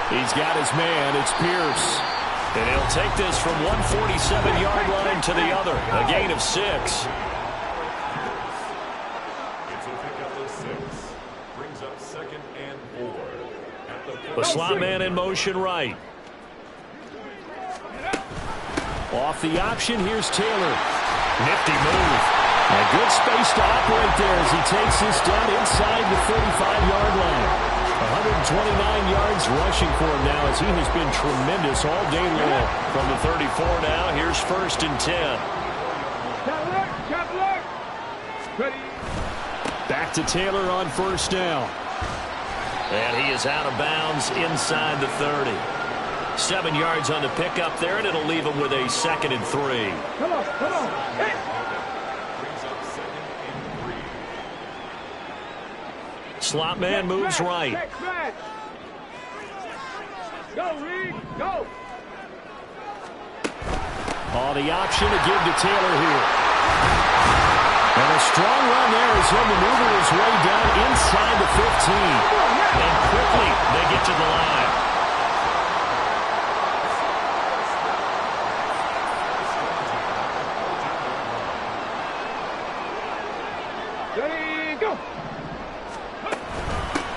He's got his man. It's Pierce. And he'll take this from 147-yard line to the other. A gain of 6. It's a pickup of 6. Brings up 2nd and 4. The slot man in motion right. Off the option, here's Taylor. Nifty move. A good space to operate there as he takes this down inside the 35-yard line. 129 yards rushing for him now as he has been tremendous all day long. From the 34 now, here's 1st and 10. Back to Taylor on first down. And he is out of bounds inside the 30. 7 yards on the pickup there, and it'll leave him with a 2nd and 3. Come on. Hey. Brings up 2nd and 3. Slot man moves right. Go, Reed, go. Oh, the option to give to Taylor here. And a strong run there as he'll maneuver his way down inside the 15. And quickly they get to the line. Ready, go.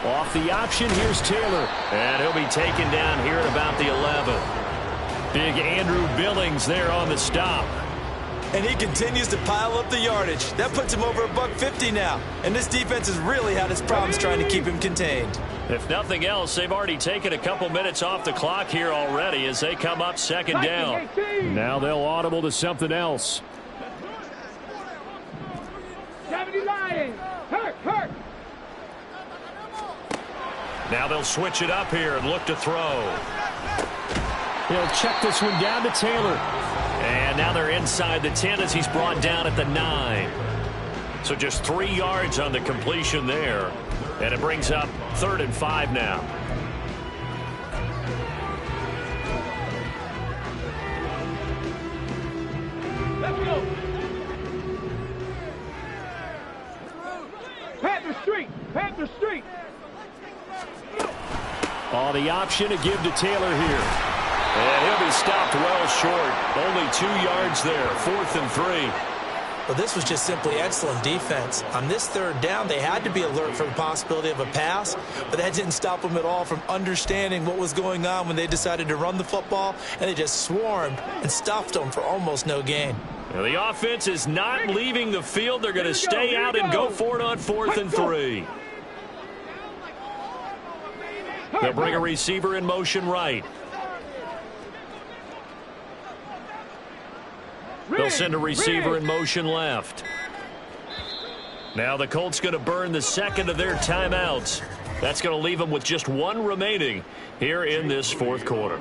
Off the option, here's Taylor. And he'll be taken down here at about the 11. Big Andrew Billings there on the stop. And he continues to pile up the yardage. That puts him over $150 now. And this defense has really had its problems trying to keep him contained. If nothing else, they've already taken a couple minutes off the clock here already as they come up 2nd down. Now they'll audible to something else. 70 Lions. Hurt. Now they'll switch it up here and look to throw. He'll check this one down to Taylor. And now they're inside the 10 as he's brought down at the 9. So just 3 yards on the completion there. And it brings up 3rd and 5 now. Let's go. Panther Street. Oh, the option to give to Taylor here. And he'll be stopped well short. Only 2 yards there. 4th and 3. Well, this was just simply excellent defense. On this 3rd down, they had to be alert for the possibility of a pass, but that didn't stop them at all from understanding what was going on when they decided to run the football, and they just swarmed and stuffed them for almost no gain. Now the offense is not leaving the field. They're going to stay out and go for it on 4th and 3. They'll bring a receiver in motion right. They'll send a receiver in motion left. Now the Colts going to burn the 2nd of their timeouts. That's going to leave them with just 1 remaining here in this 4th quarter.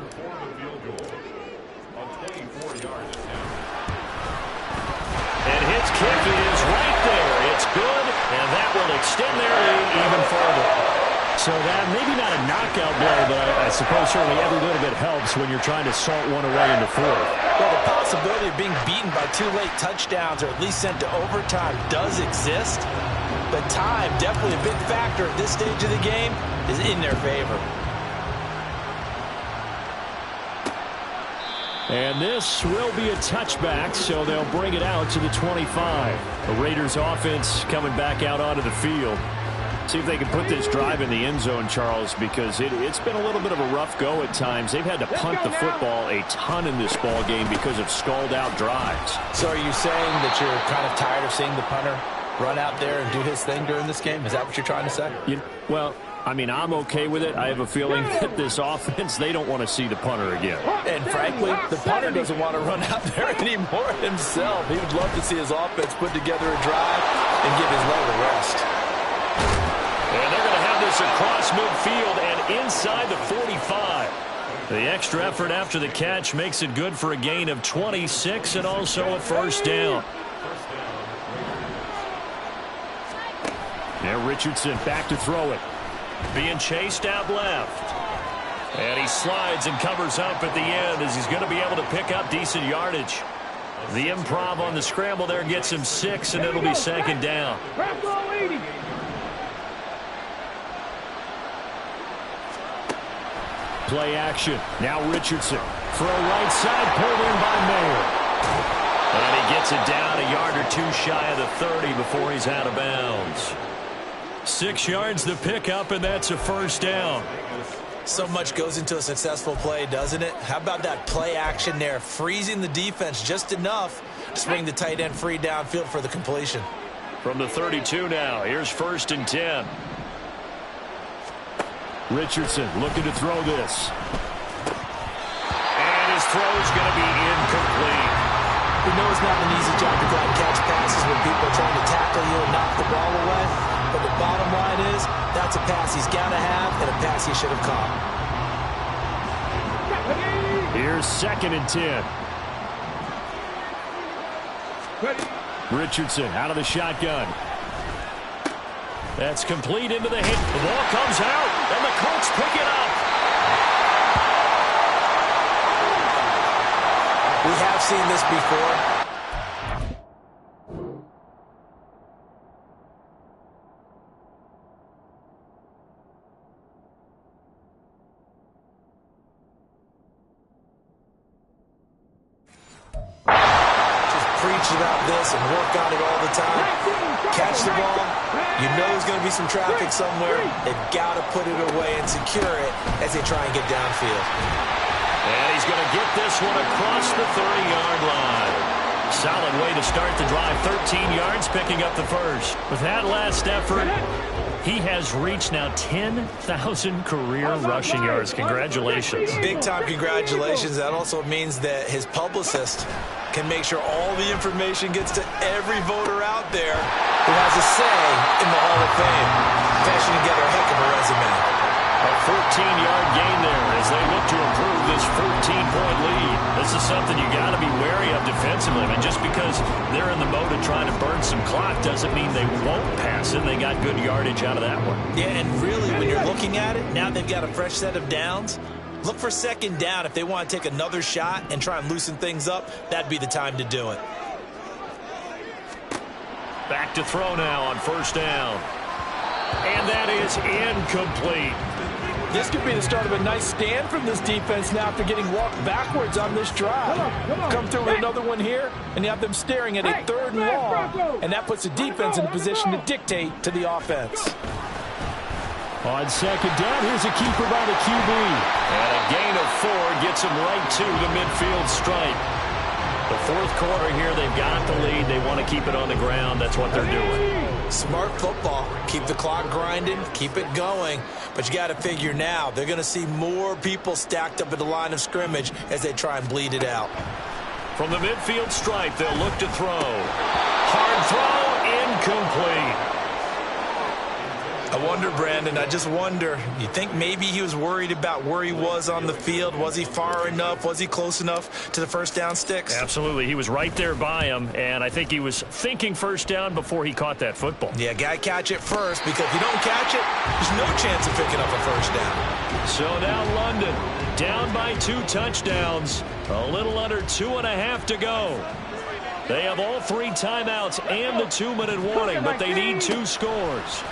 And his kick is right there. It's good, and that will extend their lead even further. So that maybe not a knockout blow, but I suppose certainly every little bit helps when you're trying to salt one away in the 4th. Well, the possibility of being beaten by 2 late touchdowns or at least sent to overtime does exist, but time, definitely a big factor at this stage of the game, is in their favor. And this will be a touchback, so they'll bring it out to the 25. The Raiders offense coming back out onto the field. See if they can put this drive in the end zone, Charles, because it's been a little bit of a rough go at times. They've had to punt the football a ton in this ball game because of stalled-out drives. So are you saying that you're kind of tired of seeing the punter run out there and do his thing during this game? Is that what you're trying to say? Well, I mean, I'm okay with it. I have a feeling that this offense, they don't want to see the punter again. And frankly, the punter doesn't want to run out there anymore himself. He would love to see his offense put together a drive and give his leg a rest. And they're going to have this across midfield and inside the 45. The extra effort after the catch makes it good for a gain of 26 and also a 1st down. And Richardson back to throw it. Being chased out left. And he slides and covers up at the end as he's going to be able to pick up decent yardage. The improv on the scramble there gets him 6, and it'll be second down. Play action. Now Richardson. Throw right side, pulled in by Mayer. And he gets it down a yard or two shy of the 30 before he's out of bounds. 6 yards to pick up, and that's a first down. So much goes into a successful play, doesn't it? How about that play action there? Freezing the defense just enough to swing the tight end free downfield for the completion. From the 32 now, here's 1st and 10. Richardson looking to throw this. And his throw's going to be incomplete. We know it's not an easy job to go out and catch passes when people are trying to tackle you and knock the ball away. But the bottom line is, that's a pass he's got to have and a pass he should have caught. Here's 2nd and 10. Richardson out of the shotgun. That's complete into the hit. The ball comes out, and the Colts pick it up. We have seen this before. About this and work on it all the time. Catch the ball. You know there's going to be some traffic somewhere. They've got to put it away and secure it as they try and get downfield. And he's going to get this one across the 30-yard line. Solid way to start the drive. 13 yards, picking up the first. With that last effort, he has reached now 10,000 career rushing yards. Congratulations. Big-time congratulations. That also means that his publicist can make sure all the information gets to every voter out there who has a say in the Hall of Fame. Fashion together a heck of a resume. A 14-yard gain there as they look to improve this 14-point lead. This is something you got to be wary of defensively. I mean, just because they're in the mode of trying to burn some clock doesn't mean they won't pass it. They got good yardage out of that one. Yeah, and really, when you're looking at it, now they've got a fresh set of downs. Look for 2nd down. If they want to take another shot and try and loosen things up, that'd be the time to do it. Back to throw now on 1st down. And that is incomplete. This could be the start of a nice stand from this defense now after getting walked backwards on this drive. Come through with another one here, and you have them staring at a 3rd and long, and that puts the defense in a position to dictate to the offense. On 2nd down, here's a keeper by the QB. And a gain of 4 gets him right to the midfield stripe. The 4th quarter here, they've got the lead. They want to keep it on the ground. That's what they're doing. Smart football. Keep the clock grinding. Keep it going. But you got to figure now, they're going to see more people stacked up at the line of scrimmage as they try and bleed it out. From the midfield stripe, they'll look to throw. Hard throw, incomplete. I wonder, Brandon, I just wonder, you think maybe he was worried about where he was on the field? Was he far enough? Was he close enough to the 1st down sticks? Absolutely. He was right there by him, and I think he was thinking 1st down before he caught that football. Yeah, got to catch it first, because if you don't catch it, there's no chance of picking up a 1st down. So now London down by 2 touchdowns, a little under 2.5 to go. They have all 3 timeouts and the 2-minute warning, but they need 2 scores.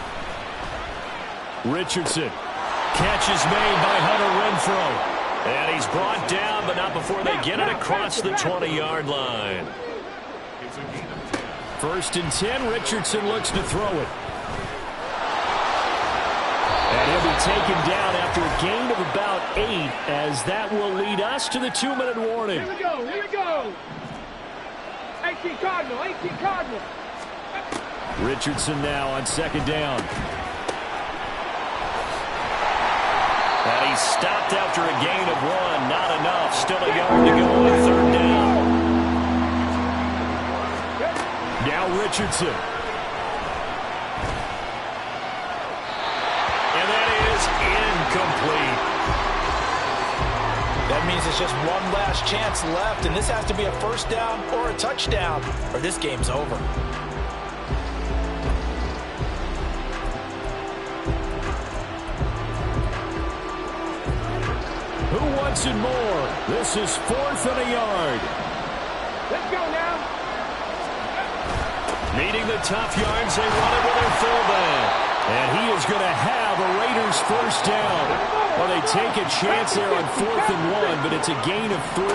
Richardson. Catch is made by Hunter Renfrow. And he's brought down, but not before they get it across the 20-yard line. 1st and 10. Richardson looks to throw it. And he'll be taken down after a gain of about 8, as that will lead us to the 2-minute warning. Here we go, here we go. 18 Cardinal, 18 Cardinal. Richardson now on 2nd down. And he's stopped after a gain of 1. Not enough. Still a yard to go on 3rd down. Now Richardson. And that is incomplete. That means it's just one last chance left, and this has to be a 1st down or a touchdown, or this game's over. once and more. This is 4th and a yard. Let's go now. Needing the tough yards, they run it with their fullback. And he is going to have a Raiders first down. Well, they take a chance there on 4th and 1, but it's a gain of 3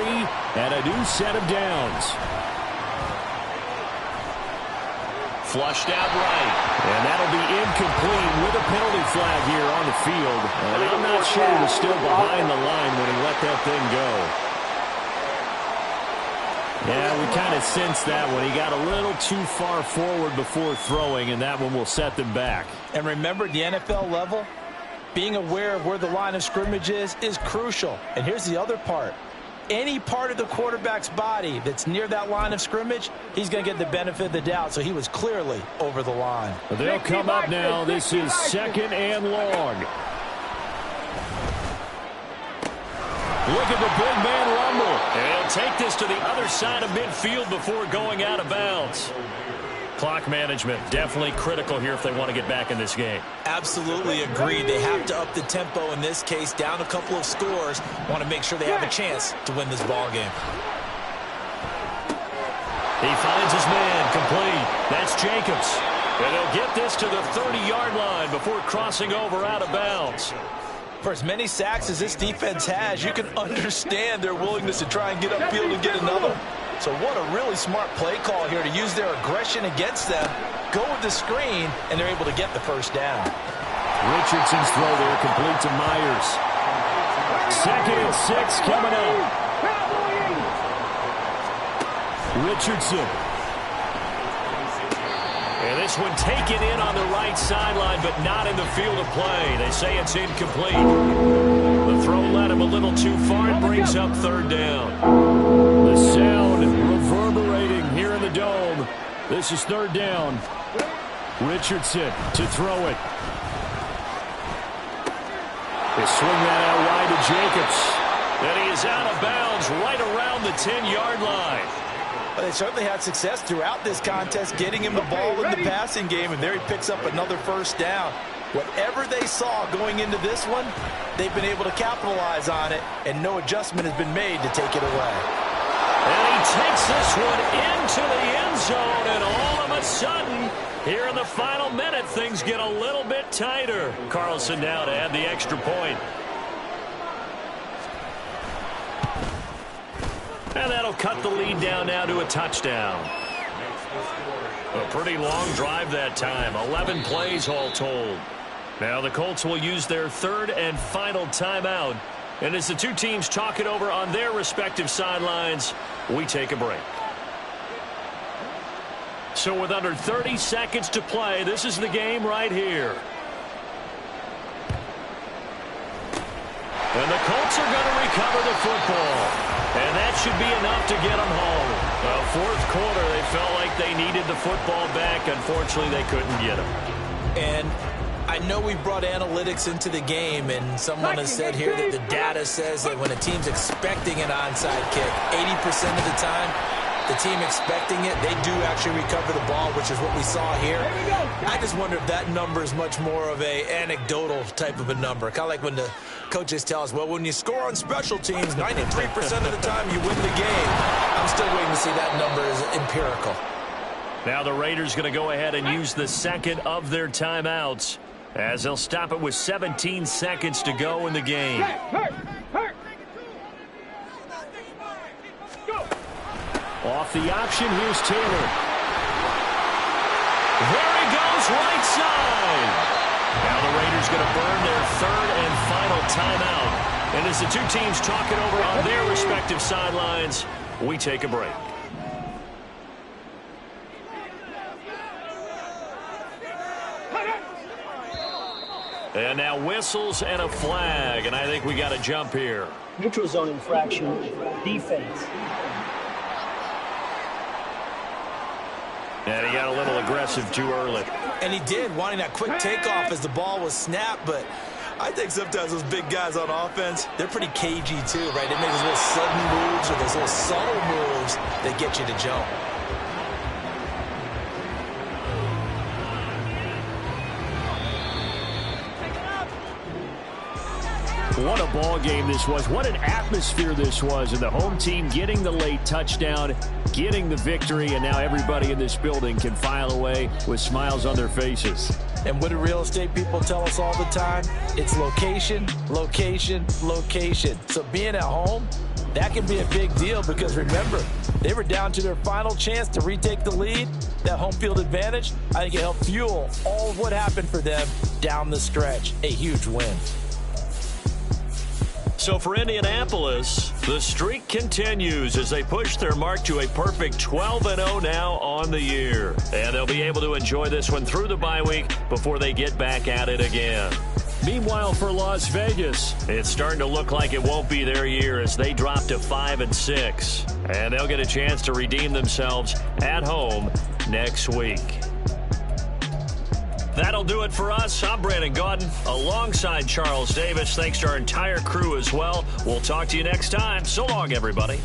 and a new set of downs. Flushed out right. And that'll be incomplete with a penalty flag here on the field. And I'm not sure he was still behind the line when he let that thing go. Yeah, we kind of sensed that when he got a little too far forward before throwing, and that one will set them back. And remember, the NFL level, being aware of where the line of scrimmage is crucial. And here's the other part. Any part of the quarterback's body that's near that line of scrimmage, he's going to get the benefit of the doubt. So he was clearly over the line. They'll come up now. This is 2nd and long. Look at the big man rumble. And he'll take this to the other side of midfield before going out of bounds. Clock management definitely critical here if they want to get back in this game. Absolutely agreed. They have to up the tempo in this case, down a couple of scores. Want to make sure they have a chance to win this ball game. He finds his man complete. That's Jacobs. And he'll get this to the 30-yard line before crossing over out of bounds. For as many sacks as this defense has, you can understand their willingness to try and get upfield and get another. So what a really smart play call here to use their aggression against them, go with the screen, and they're able to get the first down. Richardson's throw there complete to Myers. 2nd and 6 coming up. Richardson. And this one taken in on the right sideline, but not in the field of play. They say it's incomplete. The throw led him a little too far. It brings up 3rd down. The sound reverberating here in the dome. This is 3rd down. Richardson to throw it. They swing that out wide to Jacobs. And he is out of bounds right around the 10-yard line. But they certainly had success throughout this contest getting him the ball in the passing game, and there he picks up another first down. Whatever they saw going into this one, they've been able to capitalize on it, and no adjustment has been made to take it away. And he takes this one into the end zone, and all of a sudden, here in the final minute, things get a little bit tighter. Carlson now to add the extra point. And that'll cut the lead down now to a touchdown. A pretty long drive that time. 11 plays all told. Now the Colts will use their 3rd and final timeout. And as the two teams talk it over on their respective sidelines, we take a break. So with under 30 seconds to play, this is the game right here. And the Colts are going to recover the football. And that should be enough to get them home. Well, 4th quarter, they felt like they needed the football back. Unfortunately, they couldn't get it. And I know we brought analytics into the game, and someone has said here that the data says that when a team's expecting an onside kick, 80% of the time, the team expecting it, they do actually recover the ball, which is what we saw here. I just wonder if that number is much more of a anecdotal type of a number. Kind of like when the coaches tell us, well, when you score on special teams, 93% of the time you win the game. I'm still waiting to see that number is empirical. Now the Raiders going to go ahead and use the 2nd of their timeouts as they'll stop it with 17 seconds to go in the game. Off the option, here's Taylor. There he goes, right side. Now the Raiders going to burn their 3rd and final timeout. And as the two teams talk it over on their respective sidelines, we take a break. And now whistles and a flag, and I think we got to jump here. Neutral zone infraction, defense. And he got a little aggressive too early. And he did, wanting that quick takeoff as the ball was snapped, but I think sometimes those big guys on offense, they're pretty cagey too, right? They make those little sudden moves or those little subtle moves that get you to jump. What a ball game this was. What an atmosphere this was. And the home team getting the late touchdown, getting the victory, and now everybody in this building can file away with smiles on their faces. And what do real estate people tell us all the time? It's location, location, location. So being at home, that can be a big deal because remember, they were down to their final chance to retake the lead. That home field advantage, I think it helped fuel all of what happened for them down the stretch. A huge win. So for Indianapolis, the streak continues as they push their mark to a perfect 12-0 now on the year. And they'll be able to enjoy this one through the bye week before they get back at it again. Meanwhile, for Las Vegas, it's starting to look like it won't be their year as they drop to 5-6. And they'll get a chance to redeem themselves at home next week. That'll do it for us. I'm Brandon Gaudin alongside Charles Davis. Thanks to our entire crew as well. We'll talk to you next time. So long, everybody.